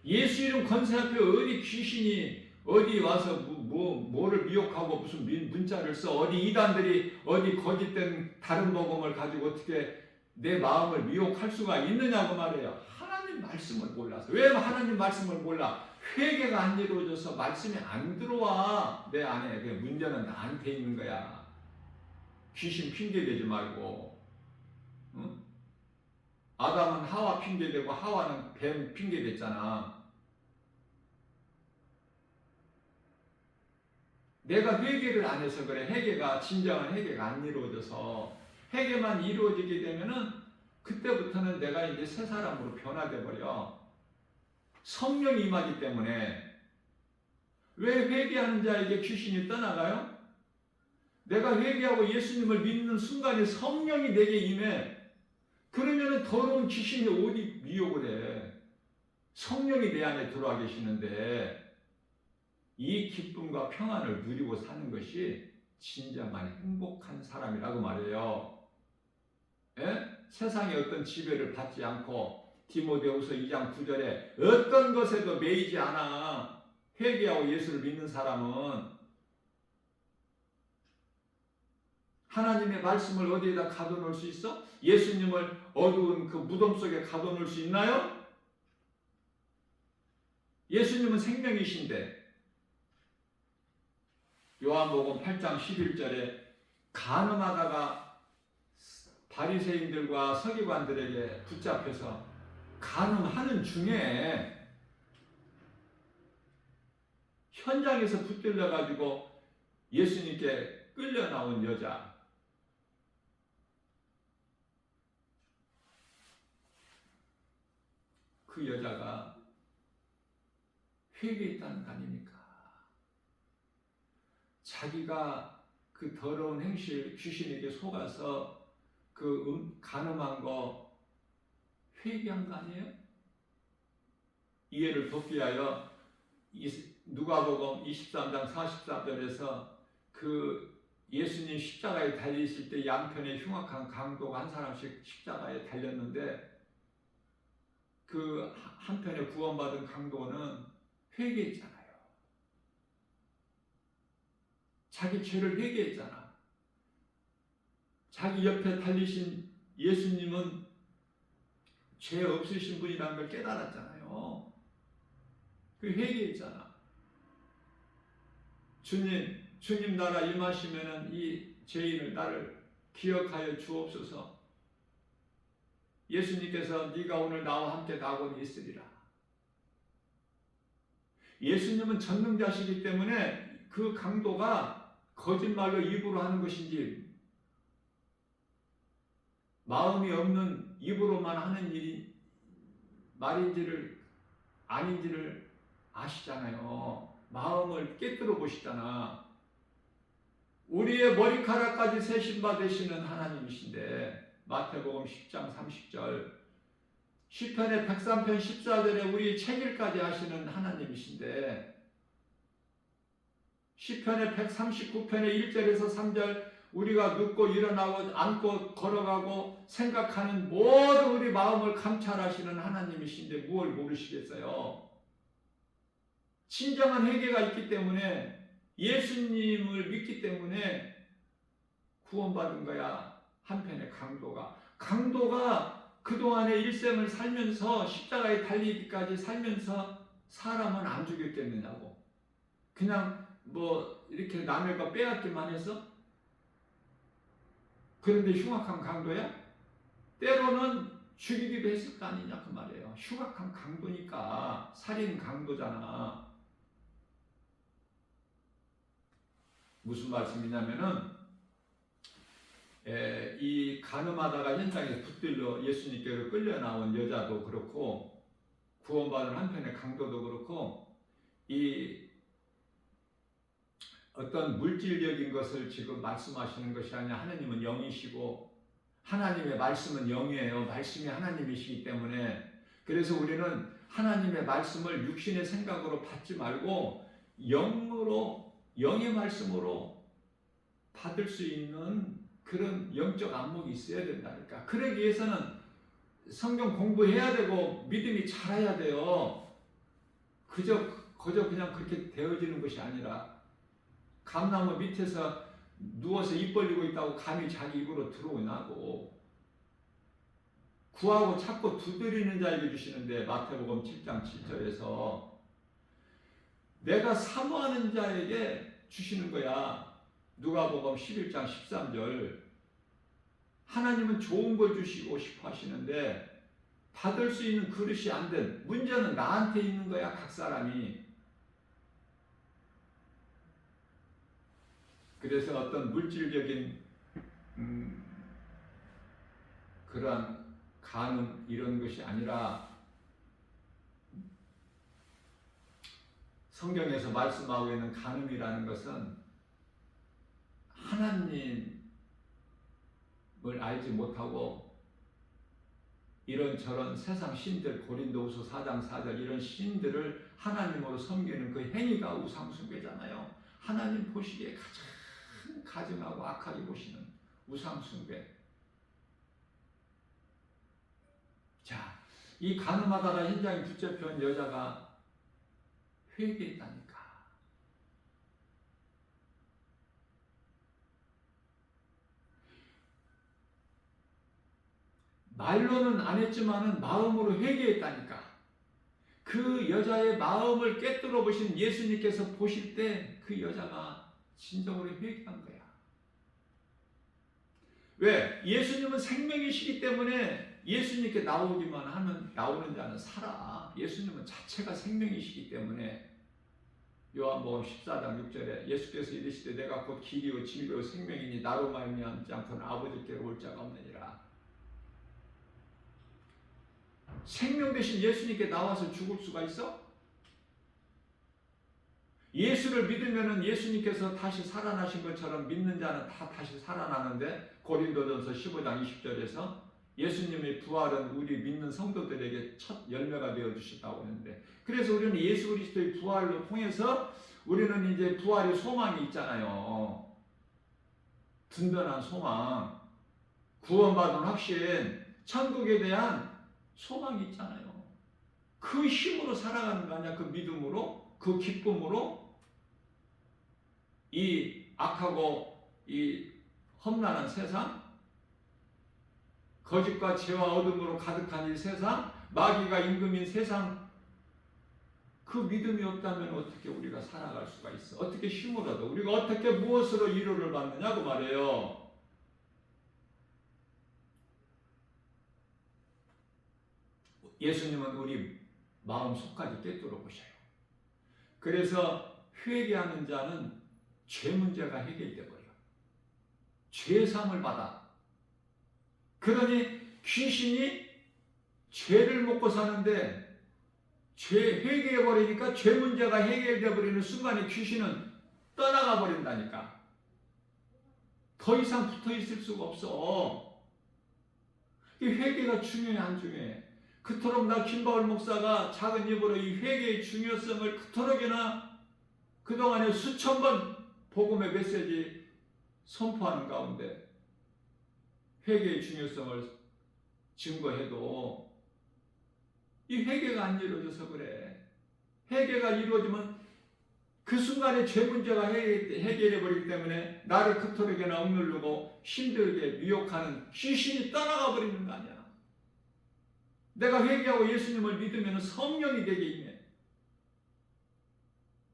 예수 이름 권세 앞에 어디 귀신이 어디 와서 뭐를 미혹하고 무슨 문자를 써 어디 이단들이 어디 거짓된 다른 복음을 가지고 어떻게 내 마음을 미혹할 수가 있느냐고 말해요. 하나님 말씀을 몰라서. 왜 하나님 말씀을 몰라? 회개가 안 이루어져서 말씀이 안 들어와 내 안에. 그 문제는 나한테 있는 거야. 귀신 핑계대지 말고. 응? 아담은 하와 핑계대고 하와는 뱀 핑계댔잖아. 내가 회개를 안 해서 그래. 회개가 진정한 회개가 안 이루어져서. 회개만 이루어지게 되면은 그때부터는 내가 이제 새 사람으로 변화돼 버려. 성령이 임하기 때문에. 왜 회개하는 자에게 귀신이 떠나가요? 내가 회개하고 예수님을 믿는 순간에 성령이 내게 임해. 그러면은 더러운 귀신이 어디 미혹을 해. 성령이 내 안에 들어와 계시는데 이 기쁨과 평안을 누리고 사는 것이 진정한 행복한 사람이라고 말해요. 예? 세상의 어떤 지배를 받지 않고 디모데후서 2장 9절에 어떤 것에도 매이지 않아. 회개하고 예수를 믿는 사람은 하나님의 말씀을 어디에다 가둬놓을 수 있어? 예수님을 어두운 그 무덤 속에 가둬놓을 수 있나요? 예수님은 생명이신데. 요한복음 8장 11절에 간음하다가 바리새인들과 서기관들에게 붙잡혀서 간음하는 중에 현장에서 붙들려 가지고 예수님께 끌려 나온 여자. 그 여자가 회개했다는 거 아닙니까? 자기가 그 더러운 행실 귀신에게 속아서 그 간음한 거 회개한 거 아니에요? 이해를 돕기 위하여 누가복음 23장 43절에서 그 예수님 십자가에 달리실 때 양편에 흉악한 강도가 한 사람씩 십자가에 달렸는데 그 한편에 구원받은 강도는 회개했잖아요. 자기 죄를 회개했잖아. 자기 옆에 달리신 예수님은 죄 없으신 분이라는 걸 깨달았잖아요. 그 회개했잖아. 주님 나라 임하시면은 이 죄인을 나를 기억하여 주옵소서. 예수님께서 네가 오늘 나와 함께 낙원에 있으리라. 예수님은 전능자시기 때문에 그 강도가 거짓말로 입으로 하는 것인지 마음이 없는 입으로만 하는 일이 말인지를 아닌지를 아시잖아요. 마음을 깨뜨려 보시잖아. 우리의 머리카락까지 세신바 되시는 하나님이신데 마태복음 10장 30절 시편의 103편 14절에 우리 책일까지 하시는 하나님이신데 시편의 139편의 1절에서 3절 우리가 눕고 일어나고 앉고 걸어가고 생각하는 모든 우리 마음을 감찰하시는 하나님이신데 무엇을 모르시겠어요? 진정한 회개가 있기 때문에 예수님을 믿기 때문에 구원받은 거야. 한편의 강도가 그동안의 일생을 살면서 십자가에 달리기까지 살면서 사람은 안 죽였겠느냐고. 그냥 뭐 이렇게 남의 거 빼앗기만 해서? 그런데 흉악한 강도야? 때로는 죽이기도 했을 거 아니냐 그 말이에요. 흉악한 강도니까, 살인 강도잖아. 무슨 말씀이냐면은 이 간음하다가 현장에서 붙들려 예수님께로 끌려 나온 여자도 그렇고, 구원받은 한편의 강도도 그렇고, 이 어떤 물질적인 것을 지금 말씀하시는 것이 아니라 하나님은 영이시고 하나님의 말씀은 영이에요. 말씀이 하나님이시기 때문에, 그래서 우리는 하나님의 말씀을 육신의 생각으로 받지 말고 영으로, 영의 말씀으로 받을 수 있는 그런 영적 안목이 있어야 된다니까. 그러기 위해서는 성경 공부해야 되고 믿음이 자라야 돼요. 그저 그냥 그렇게 되어지는 것이 아니라, 감나무 밑에서 누워서 입 벌리고 있다고 감이 자기 입으로 들어오냐고. 구하고 찾고 두드리는 자에게 주시는데, 마태복음 7장 7절에서 내가 사모하는 자에게 주시는 거야. 누가복음 11장 13절. 하나님은 좋은 걸 주시고 싶어 하시는데 받을 수 있는 그릇이 안 된, 문제는 나한테 있는 거야. 각 사람이. 그래서 어떤 물질적인 그러한 간음 이런 것이 아니라, 성경에서 말씀하고 있는 간음이라는 것은 하나님을 알지 못하고 이런저런 세상 신들, 고린도후서 4장 4절 이런 신들을 하나님으로 섬기는 그 행위가 우상숭배잖아요. 하나님 보시기에 가장 가증하고 악하게 보시는 우상숭배. 자, 이 간음하다가 현장에 붙잡혀온 여자가 회개했다니까. 말로는 안 했지만은 마음으로 회개했다니까. 그 여자의 마음을 깨뜨려 보신 예수님께서 보실 때 그 여자가 진정으로 회개한 거야. 왜? 예수님은 생명이시기 때문에 예수님께 나오기만 하면 나오는 자는 살아. 예수님은 자체가 생명이시기 때문에. 요한복음 14장 6절에 예수께서 이르시되 내가 곧 길이요 진리요 생명이니 나로 말미암지 않고는 아버지께로 올 자가 없느니라. 생명 대신 예수님께 나와서 죽을 수가 있어? 예수를 믿으면 예수님께서 다시 살아나신 것처럼 믿는 자는 다 다시 살아나는데, 고린도전서 15장 20절에서 예수님의 부활은 우리 믿는 성도들에게 첫 열매가 되어주셨다고 하는데, 그래서 우리는 예수 그리스도의 부활을 통해서 우리는 이제 부활의 소망이 있잖아요. 든든한 소망, 구원받은 확신, 천국에 대한 소망이 있잖아요. 그 힘으로 살아가는 거 아니야? 그 믿음으로, 그 기쁨으로. 이 악하고 이 험난한 세상, 거짓과 죄와 어둠으로 가득한 이 세상, 마귀가 임금인 세상, 그 믿음이 없다면 어떻게 우리가 살아갈 수가 있어? 어떻게 힘을 얻어? 우리가 어떻게 무엇으로 위로를 받느냐고 말해요. 예수님은 우리 마음속까지 깨뜨려 보셔요. 그래서 회개하는 자는 죄 문제가 해결돼 버려. 죄상을 받아. 그러니 귀신이 죄를 먹고 사는데 회개해 버리니까 죄 문제가 해결돼 버리는 순간에 귀신은 떠나가 버린다니까. 더 이상 붙어 있을 수가 없어. 이 회개가 중요해 안 중요해? 그토록 나 김바울 목사가 작은 입으로 이 회개의 중요성을 그토록이나 그동안에 수천 번 복음의 메시지 선포하는 가운데 회개의 중요성을 증거해도 이 회개가 안 이루어져서 그래. 회개가 이루어지면 그 순간에 죄 문제가 해결해 버리기 때문에 나를 그토록이나 억누르고 힘들게 미혹하는 귀신이 떠나가 버리는 거 아니야. 내가 회개하고 예수님을 믿으면 성령이 되게 임해.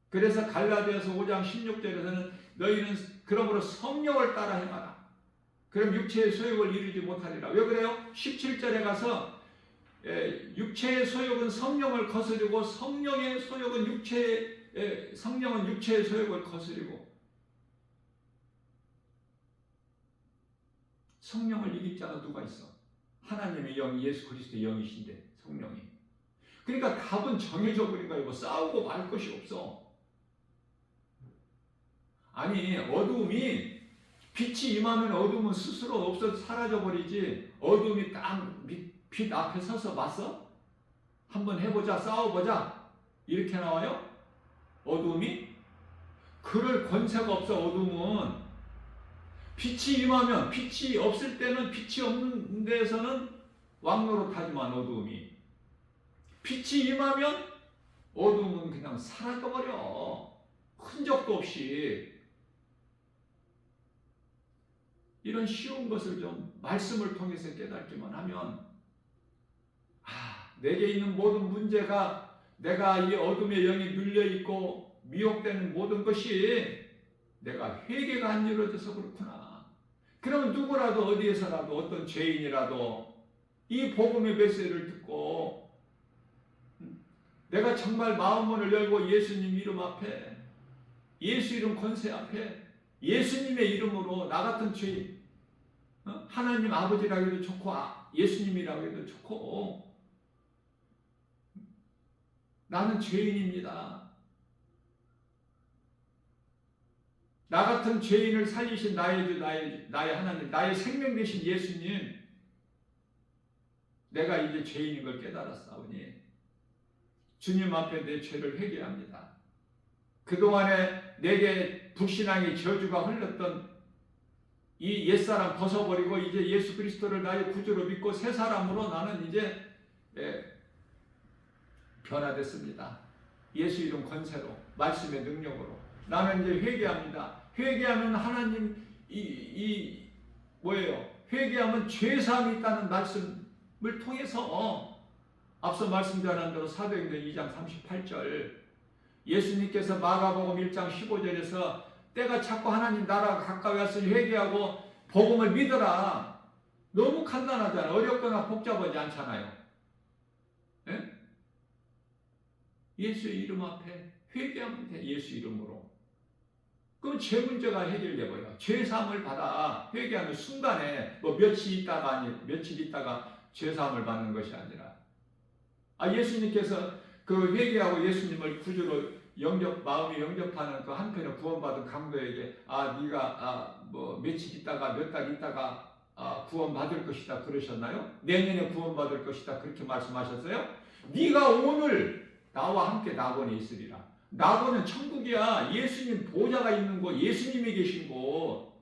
그래서 갈라디아서 5장 16절에서는 너희는 그러므로 성령을 따라 행하라. 그럼 육체의 소욕을 이루지 못하리라. 왜 그래요? 17절에 가서 육체의 소욕은 성령을 거스르고 성령의 소욕은 성령은 육체의 소욕을 거스르고 성령을 이길 자가 누가 있어? 하나님의 영, 예수 그리스도의 영이신데 성령이. 그러니까 답은 정해져 버린 거예요. 뭐 싸우고 말 것이 없어. 아니 어두움이 빛이 임하면 어두움은 스스로 없어져 사라져버리지. 어두움이 딱 빛 앞에 서서 봤어? 한번 해보자, 싸워보자 이렇게 나와요? 어두움이? 그럴 권세가 없어. 어두움은 빛이 임하면, 빛이 없을 때는, 빛이 없는 데에서는 왕노릇하지만 어두움이 빛이 임하면 어두움은 그냥 사라져버려. 흔적도 없이. 이런 쉬운 것을 좀 말씀을 통해서 깨닫기만 하면 내게 있는 모든 문제가 내가 이 어둠의 영이 눌려있고 미혹되는 모든 것이 내가 회개가 안 이루어져서 그렇구나. 그러면 누구라도 어디에서라도 어떤 죄인이라도 이 복음의 메시지를 듣고 내가 정말 마음문을 열고 예수님 이름 앞에, 예수 이름 권세 앞에 예수님의 이름으로 나 같은 죄인, 하나님 아버지라고 해도 좋고 예수님이라고 해도 좋고 나는 죄인입니다. 나 같은 죄인을 살리신 나의 주, 나의 하나님, 나의 생명 되신 예수님, 내가 이제 죄인인 걸 깨달았사오니 주님 앞에 내 죄를 회개합니다. 그동안에 내게 불신앙의 저주가 흘렀던 이 옛사람 벗어버리고 이제 예수 그리스도를 나의 구주로 믿고 새 사람으로 나는 이제 변화됐습니다. 예수 이름 권세로, 말씀의 능력으로 나는 이제 회개합니다. 회개하면 하나님 뭐예요? 회개하면 죄사함이 있다는 말씀을 통해서 앞서 말씀드린 대로 사도행전 2장 38절 예수님께서 마가복음 1장 15절에서 때가 찼고 하나님 나라가 가까이 왔으니 회개하고 복음을 믿어라. 너무 간단하잖아요. 어렵거나 복잡하지 않잖아요. 예? 예수의 이름 앞에 회개하면 돼. 예수 이름으로. 그럼 죄 문제가 해결되고요. 죄사함을 받아 회개하는 순간에 뭐 며칠 있다가 죄사함을 받는 것이 아니라 예수님께서 그 회개하고 예수님을 구주로 마음이 영접하는 그 한편에 구원받은 강도에게 네가 뭐 며칠 있다가 몇 달 있다가 구원받을 것이다 그러셨나요? 내년에 구원받을 것이다 그렇게 말씀하셨어요? 네가 오늘 나와 함께 낙원에 있으리라. 낙원은 천국이야. 예수님 보좌가 있는 곳, 예수님이 계신 곳.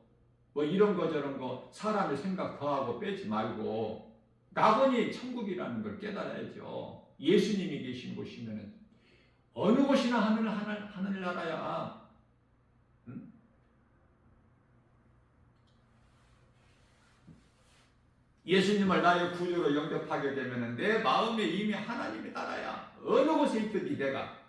뭐 이런 거 저런 거 사람의 생각 더하고 빼지 말고 낙원이 천국이라는 걸 깨달아야죠. 예수님이 계신 곳이면 어느 곳이나 하늘나라야. 응? 예수님을 나의 구주로 영접하게 되면 내 마음에 이미 하나님의 나라야. 어느 곳에 있든지 내가.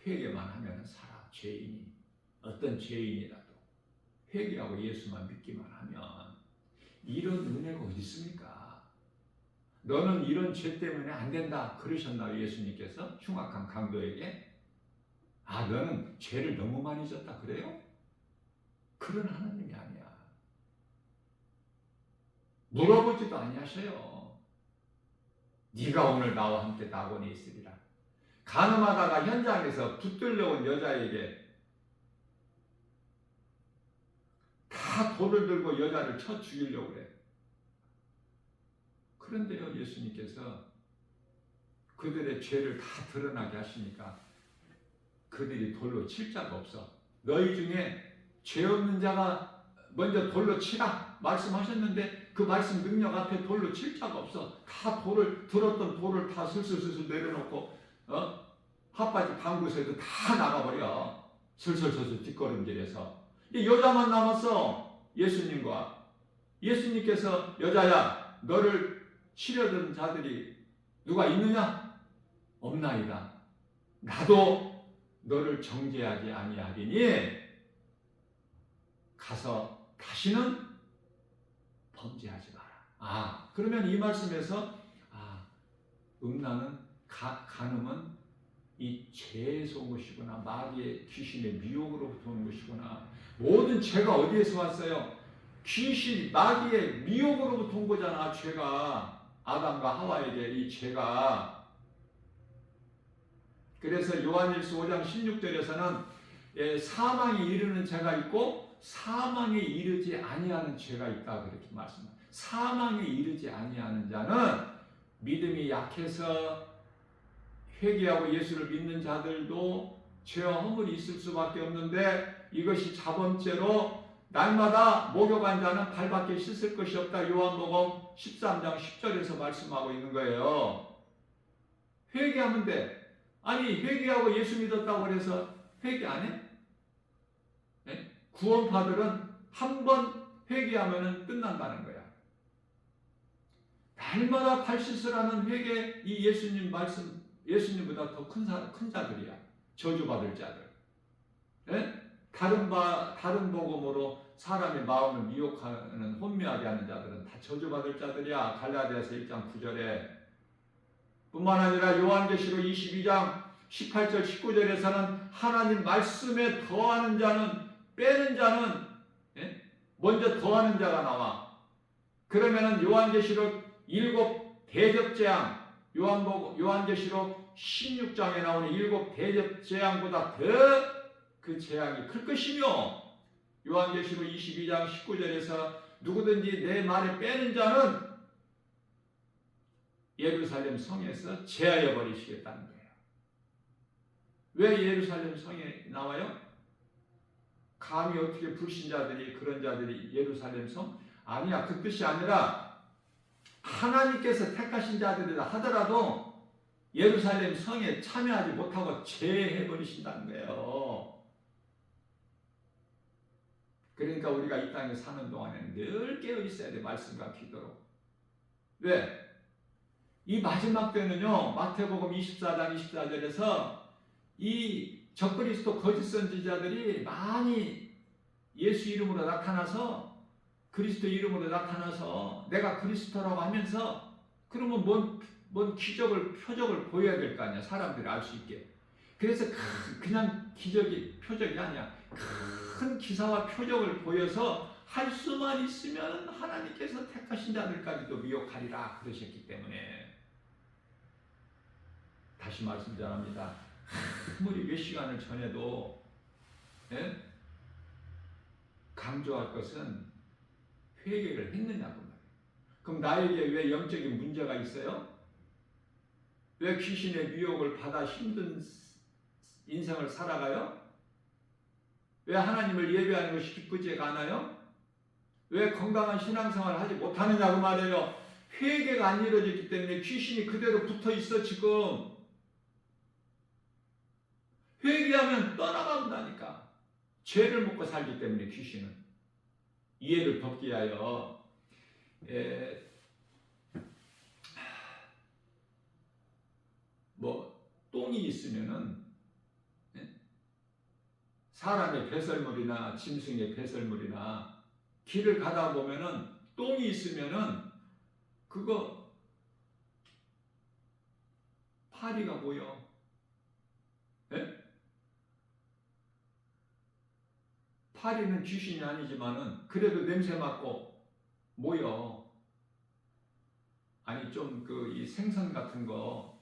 회개만 하면 살아. 죄인이. 어떤 죄인이라도 회개하고 예수만 믿기만 하면 이런 은혜가 어디 있습니까? 너는 이런 죄 때문에 안 된다 그러셨나요? 예수님께서 흉악한 강도에게? 너는 죄를 너무 많이 졌다 그래요? 그런 하나님이 아니야. 물어보지도 아니하셔요. 네가 오늘 나와 함께 낙원에 있으리라. 간음하다가 현장에서 붙들려온 여자에게 다 돌을 들고 여자를 쳐 죽이려고 그래. 그런데요, 예수님께서 그들의 죄를 다 드러나게 하시니까 그들이 돌로 칠 자가 없어. 너희 중에 죄 없는 자가 먼저 돌로 치라 말씀하셨는데 그 말씀 능력 앞에 돌로 칠 자가 없어. 다 들었던 돌을 다 슬슬슬슬 내려놓고 핫바지 방구석에도 다 나가버려. 슬슬슬슬 뒷걸음질해서. 여자만 남았어. 예수님과. 예수님께서 여자야 너를 치려던 자들이 누가 있느냐? 없나이다. 나도 너를 정죄하지 아니하리니 가서 다시는 범죄하지 마라. 그러면 이 말씀에서 음란은 간음은 이 죄에서 온 것이구나. 마귀의 귀신의 미혹으로부터 온 것이구나. 모든 죄가 어디에서 왔어요? 귀신, 마귀의 미혹으로부터 온 거잖아. 죄가 아담과 하와에게 이 죄가. 그래서 요한일서 5장 16절에서는 사망에 이르는 죄가 있고 사망에 이르지 아니하는 죄가 있다 그렇게 말씀합니다. 사망에 이르지 아니하는 자는 믿음이 약해서 회개하고 예수를 믿는 자들도 죄와 허물이 있을 수밖에 없는데 이것이 자범죄로 날마다 목욕한 자는 발밖에 씻을 것이 없다. 요한복음 13장 10절에서 말씀하고 있는 거예요. 회개하면 돼. 아니 회개하고 예수 믿었다고 해서 회개 안 해? 네? 구원파들은 한 번 회개하면 끝난다는 거야. 날마다 발 씻으라는 회개, 이 예수님 말씀, 예수님보다 더 큰 자들이야. 저주받을 자들. 네? 다른 복음으로 사람의 마음을 미혹하는, 혼미하게 하는 자들은 다 저주받을 자들이야. 갈라디아서 1장 9절에. 뿐만 아니라 요한계시록 22장 18절 19절에서는 하나님 말씀에 더하는 자는, 빼는 자는, 먼저 더하는 자가 나와. 그러면은 요한계시록 7 대접재앙, 요한계시록 16장에 나오는 7 대접재앙보다 더 그 재앙이 클 것이며, 요한계시록 22장 19절에서 누구든지 내 말에 빼는 자는 예루살렘 성에서 제하여 버리시겠다는 거예요. 왜 예루살렘 성에 나와요? 감히 어떻게 불신자들이, 그런 자들이 예루살렘 성? 아니야. 그 뜻이 아니라 하나님께서 택하신 자들이라 하더라도 예루살렘 성에 참여하지 못하고 제해 버리신다는 거예요. 그러니까 우리가 이 땅에 사는 동안에는 늘 깨어 있어야 돼. 말씀과 기도로. 왜? 이 마지막 때는요, 마태복음 24장 24절에서 이 적그리스도 거짓 선지자들이 많이 예수 이름으로 나타나서, 그리스도 이름으로 나타나서 내가 그리스도라고 하면서, 그러면 뭔 기적을, 표적을 보여야 될 거 아니야. 사람들이 알 수 있게. 그래서 그냥 기적이, 표적이 아니야. 큰 기사와 표적을 보여서 할 수만 있으면 하나님께서 택하신 자들까지도 미혹하리라 그러셨기 때문에. 다시 말씀 전합니다. 아무리 몇 시간을 전해도 강조할 것은 회개를 했느냐고 말이에요. 그럼 나에게 왜 영적인 문제가 있어요? 왜 귀신의 미혹을 받아 힘든 인생을 살아가요? 왜 하나님을 예배하는 것이 기쁘지가 않아요? 왜 건강한 신앙생활을 하지 못하느냐고 말이에요. 회개가 안 이루어졌기 때문에 귀신이 그대로 붙어 있어. 지금 회개하면 떠나간다니까. 죄를 먹고 살기 때문에 귀신은. 이해를 돕기 위하여 똥이 있으면은 사람의 배설물이나 짐승의 배설물이나 길을 가다 보면은 똥이 있으면은 그거 파리가 보여. 파리는 귀신이 아니지만은 그래도 냄새 맡고 모여. 아니 좀 이 생선 같은 거,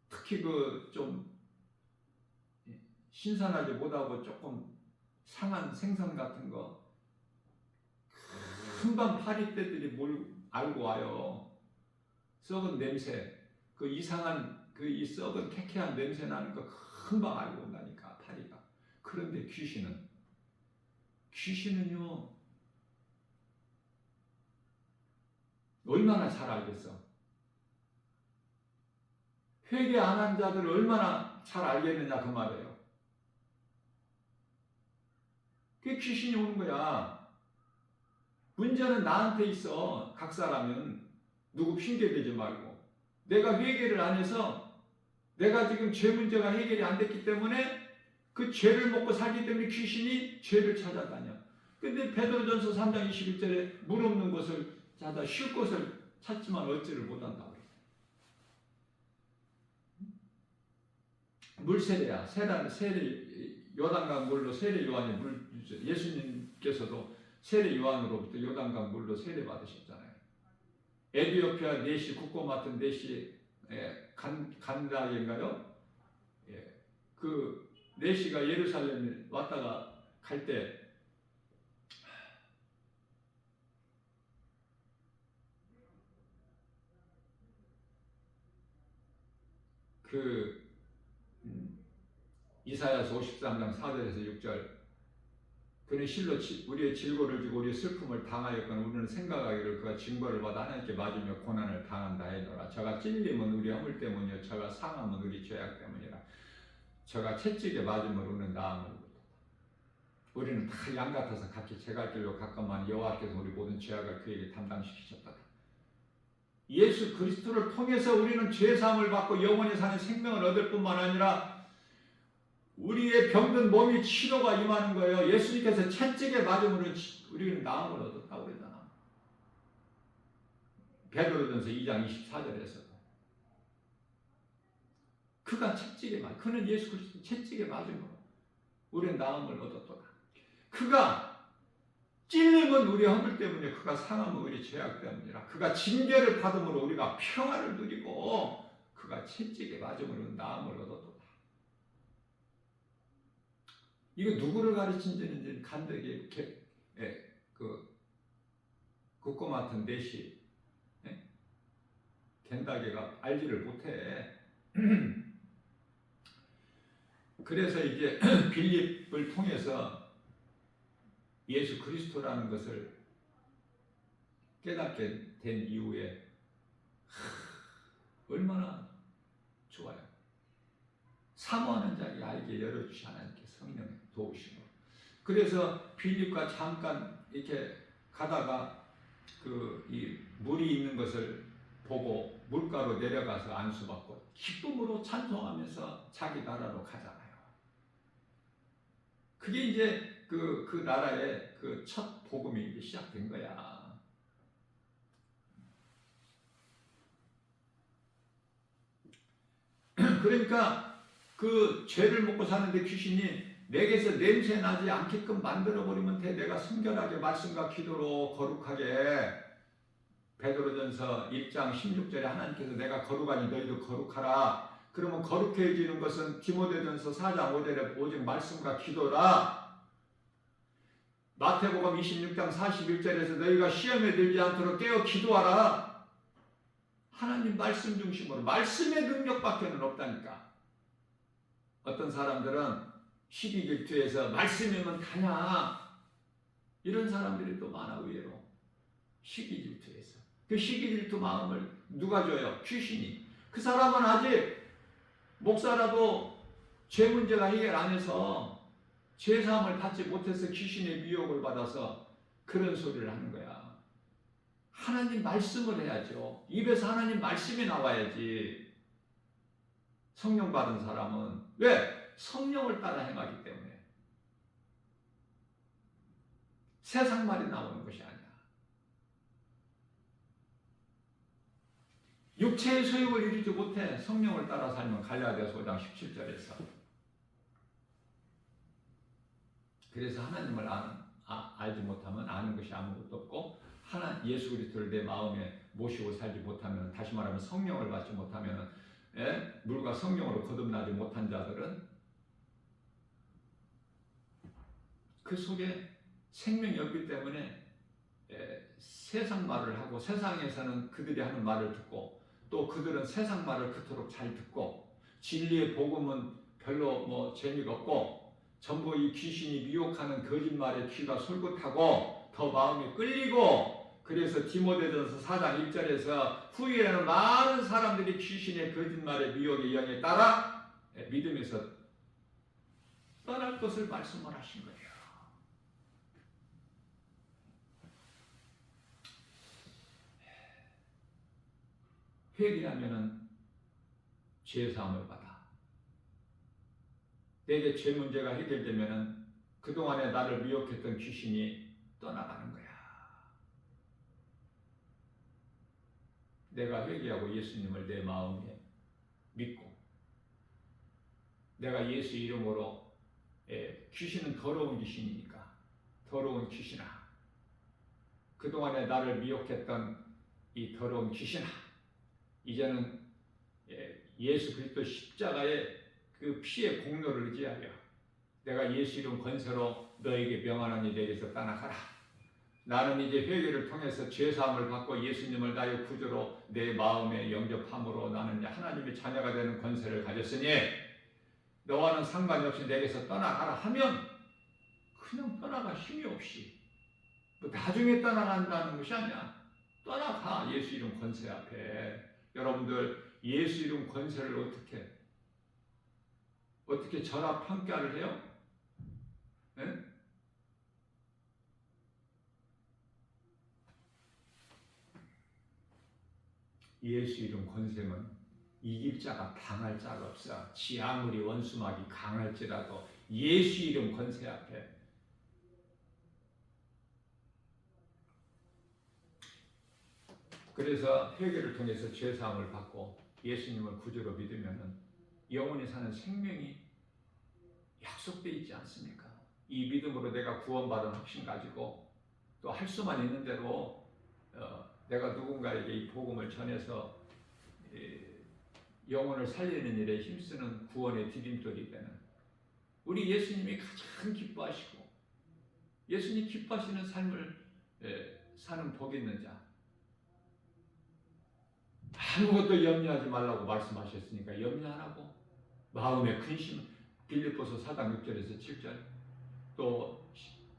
특히 좀 신선하지 못하고 조금 상한 생선 같은 거 금방 파리떼들이 알고 와요. 썩은 냄새, 그 이상한 이 썩은 쾌쾌한 냄새 나는 거 금방 알고 온다니까, 파리가. 그런데 귀신은요 얼마나 잘 알겠어. 회개 안 한 자들을 얼마나 잘 알겠느냐 그 말이에요. 그게 귀신이 오는 거야. 문제는 나한테 있어. 각 사람은 누구 핑계 대지 말고. 내가 회개를 안 해서 내가 지금 죄 문제가 해결이 안 됐기 때문에 그 죄를 먹고 살기 때문에 귀신이 죄를 찾아다녀. 근데 베드로전서 3장 21절에 물 없는 곳을 찾아 쉴 곳을 찾지만 얻지를 못한다고 그래요. 물세례야. 세례 요단강 물로 세례 요한이 물 예수님께서도 세례 요한으로부터 요단강 물로 세례 받으셨잖아요. 에티오피아 네시 국고 맡은 네시 간다인가요? 예. 그 네시가 예루살렘에 왔다가 갈 때 이사야서 53장 4절에서 6절 그는 실로 우리의 질고를 지고 우리의 슬픔을 당하였거늘 우리는 생각하기를 그가 징벌을 받아 하나님께 맞으며 고난을 당한다 하노라. 저가 찔림은 우리 허물 때문이요 저가 상함은 우리 죄악 때문이라. 저가 채찍에 맞음으로 우리는 나음을 우리는 다 양 같아서 각기 제갈 길로 갔건만 여호와께서 우리 모든 죄악을 그에게 담당시키셨다. 예수 그리스도를 통해서 우리는 죄사함을 받고 영원히 사는 생명을 얻을 뿐만 아니라 우리의 병든 몸이 치료가 임하는 거예요. 예수님께서 채찍에 맞음으로 우리는 나음을 얻었다고 그러잖아. 베드로전서 2장 24절에서 그가 채찍에 그는 예수 그리스도 채찍에 맞음으로 우리는 나음을 얻었도다. 그가 찔림은 우리 허물 때문에 그가 상함은 우리 죄악 때문이라. 그가 징계를 받음으로 우리가 평안을 누리고 그가 채찍에 맞음으로 나음을 얻었도다. 이거 누구를 가르친지는 간되게 국고 맡은 대시 겐다게가 알지를 못해. 그래서 이제 빌립을 통해서 예수 그리스도라는 것을 깨닫게 된 이후에 얼마나 좋아요. 사모하는 자에게 알게 열어주시 하나님께 성령의 도우심으로. 그래서 빌립과 잠깐 이렇게 가다가 이 물이 있는 것을 보고 물가로 내려가서 안수받고 기쁨으로 찬송하면서 자기 나라로 가잖아요. 그게 이제 그 나라의 그 첫 복음이 이제 시작된 거야. 그러니까 그 죄를 먹고 사는데 귀신이 내게서 냄새 나지 않게끔 만들어버리면 돼. 내가 순결하게 말씀과 기도로 거룩하게. 베드로전서 1장 16절에 하나님께서 내가 거룩하니 너희도 거룩하라. 그러면 거룩해지는 것은 디모데전서 4장 5절에 오직 말씀과 기도라. 마태복음 26장 41절에서 너희가 시험에 들지 않도록 깨어 기도하라. 하나님 말씀 중심으로. 말씀의 능력밖에는 없다니까. 어떤 사람들은 시기질투에서 말씀이면 다냐 이런 사람들이 또 많아. 의외로 시기질투에서 그 시기질투 마음을 누가 줘요? 귀신이. 그 사람은 아직 목사라도 죄 문제가 해결 안 해서 죄사함을 받지 못해서 귀신의 미혹을 받아서 그런 소리를 하는 거야. 하나님 말씀을 해야죠. 입에서 하나님 말씀이 나와야지. 성령 받은 사람은 왜? 성령을 따라 행하기 때문에. 세상 말이 나오는 것이 아니야. 육체의 소욕을 이루지 못해 성령을 따라 살면 갈라디아서 5장 17절에서 그래서 하나님을 알지 못하면 아는 것이 아무것도 없고 예수 그리스도를 내 마음에 모시고 살지 못하면, 다시 말하면 성령을 받지 못하면, 물과 성령으로 거듭나지 못한 자들은 그 속에 생명이 없기 때문에 세상 말을 하고, 세상에서는 그들이 하는 말을 듣고, 또 그들은 세상 말을 그토록 잘 듣고, 진리의 복음은 별로 재미가 없고, 전부 이 귀신이 미혹하는 거짓말에 귀가 솔깃하고 더 마음이 끌리고, 그래서 디모데전서 4장 1절에서 후에는 많은 사람들이 귀신의 거짓말의 미혹의 영에 따라 믿음에서 떠날 것을 말씀을 하신 거예요. 회개하면은 죄 사함을 받아. 내게 죄 문제가 해결되면은 그동안에 나를 미혹했던 귀신이 떠나가는 거야. 내가 회개하고 예수님을 내 마음에 믿고 내가 예수 이름으로 귀신은 더러운 귀신이니까 더러운 귀신아, 그동안에 나를 미혹했던 이 더러운 귀신아, 이제는 예수 그리스도 십자가의 그 피의 공로를 의지하여 내가 예수 이름 권세로 너에게 명하노니 내게서 떠나가라. 나는 이제 회개를 통해서 죄사함을 받고 예수님을 나의 구주로 내 마음에 영접함으로 나는 하나님의 자녀가 되는 권세를 가졌으니 너와는 상관이 없이 내게서 떠나가라 하면 그냥 떠나가. 힘이 없이 뭐 나중에 떠나간다는 것이 아니야. 떠나가. 예수 이름 권세 앞에. 여러분들 예수 이름 권세를 어떻게 전합 평가를 해요? 네? 예수 이름 권세는 이길 자가 당할 자가 없어. 지 아무리 원수막이 강할지라도 예수 이름 권세 앞에. 그래서 회개를 통해서 죄사함을 받고 예수님을 구주로 믿으면 영원히 사는 생명이 약속되어 있지 않습니까? 이 믿음으로 내가 구원받은 확신 가지고 또 할 수만 있는 대로 내가 누군가에게 이 복음을 전해서 영혼을 살리는 일에 힘쓰는 구원의 디딤돌이 되는 우리 예수님이 가장 기뻐하시고 예수님 기뻐하시는 삶을 사는 복 있는 자, 아무것도 염려하지 말라고 말씀하셨으니까 염려 안 하고 마음의 근심, 빌립보서 4장 6절에서 7절, 또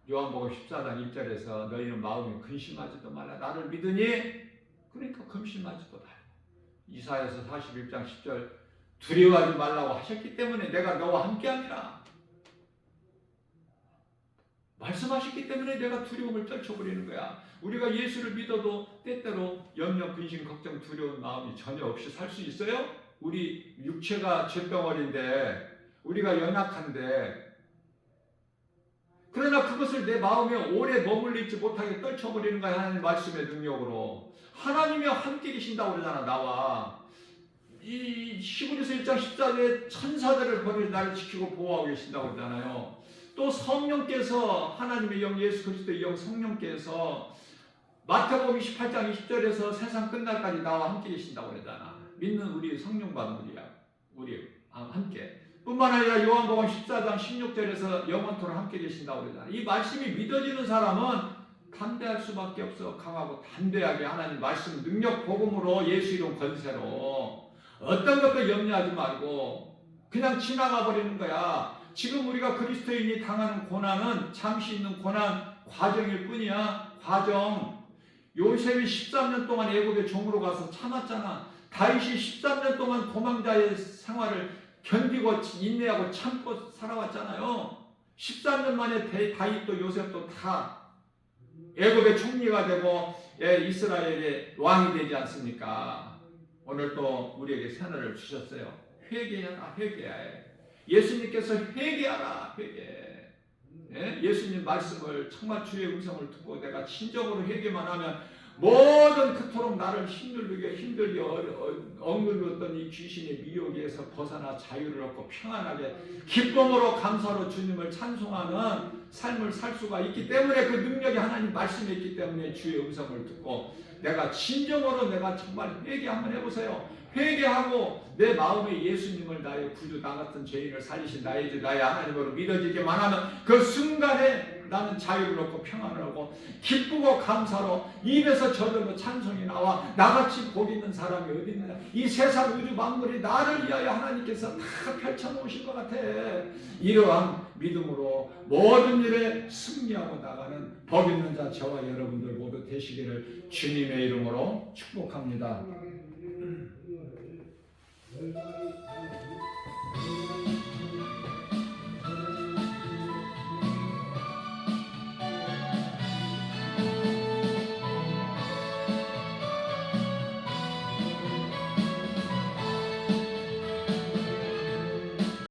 요한복음 14장 1절에서 너희는 마음에 근심하지도 말라. 나를 믿으니 그러니까 근심하지도 말고, 이사야서 41장 10절 두려워하지 말라고 하셨기 때문에 내가 너와 함께하니라. 말씀하셨기 때문에 내가 두려움을 떨쳐버리는 거야. 우리가 예수를 믿어도 때때로 염려, 근심, 걱정, 두려운 마음이 전혀 없이 살 수 있어요? 우리 육체가 잿덩어리인데 우리가 연약한데, 그러나 그것을 내 마음에 오래 머물러 있지 못하게 떨쳐버리는 거야. 하나님 말씀의 능력으로. 하나님이 함께 계신다고 그러잖아. 나와 이 히브리서 1장 14절에 천사들을 보내 나를 지키고 보호하고 계신다고 그러잖아요. 또 성령께서, 하나님의 영 예수 그리스도의 영 성령께서 마태복음 28장 20절에서 세상 끝날까지 나와 함께 계신다고 그러잖아. 믿는 우리 성령 받은 우리 함께. 뿐만 아니라 요한복음 14장 16절에서 영원토록 함께 계신다고 그러잖아. 이 말씀이 믿어지는 사람은 담대할 수밖에 없어. 강하고 담대하게 하나님 말씀 능력 복음으로 예수 이름 권세로 어떤 것도 염려하지 말고 그냥 지나가 버리는 거야. 지금 우리가 그리스도인이 당하는 고난은 잠시 있는 고난 과정일 뿐이야. 과정. 요셉이 13년 동안 애굽의 종으로 가서 참았잖아. 다윗이 13년 동안 도망자의 생활을 견디고 인내하고 참고 살아왔잖아요. 13년 만에 다윗도 요셉도 다 애굽의 총리가 되고 이스라엘의 왕이 되지 않습니까? 오늘 또 우리에게 새날을 주셨어요. 회개하라, 회개해. 예수님께서 회개하라, 회개. 예수님 말씀을 정말 주의 음성을 듣고 내가 진정으로 회개만 하면 모든 그토록 나를 힘들게 억눌렀던 이 귀신의 미혹에서 벗어나 자유를 얻고 평안하게 기쁨으로 감사로 주님을 찬송하는 삶을 살 수가 있기 때문에, 그 능력이 하나님 말씀에 있기 때문에 주의 음성을 듣고 내가 진정으로 내가 정말 회개 한번 해보세요. 회개하고 내 마음에 예수님을 나의 구주, 나 같은 죄인을 살리신 나의 주, 나의 하나님으로 믿어지기만 하면 그 순간에 나는 자유를 얻고 평안을 하고 기쁘고 감사로 입에서 저절로 찬송이 나와 나같이 복 있는 사람이 어디 있느냐. 이 세상 우주 만물이 나를 위하여 하나님께서 다 펼쳐놓으신 것 같아. 이러한 믿음으로 모든 일에 승리하고 나가는 복 있는 자 저와 여러분들 모두 되시기를 주님의 이름으로 축복합니다.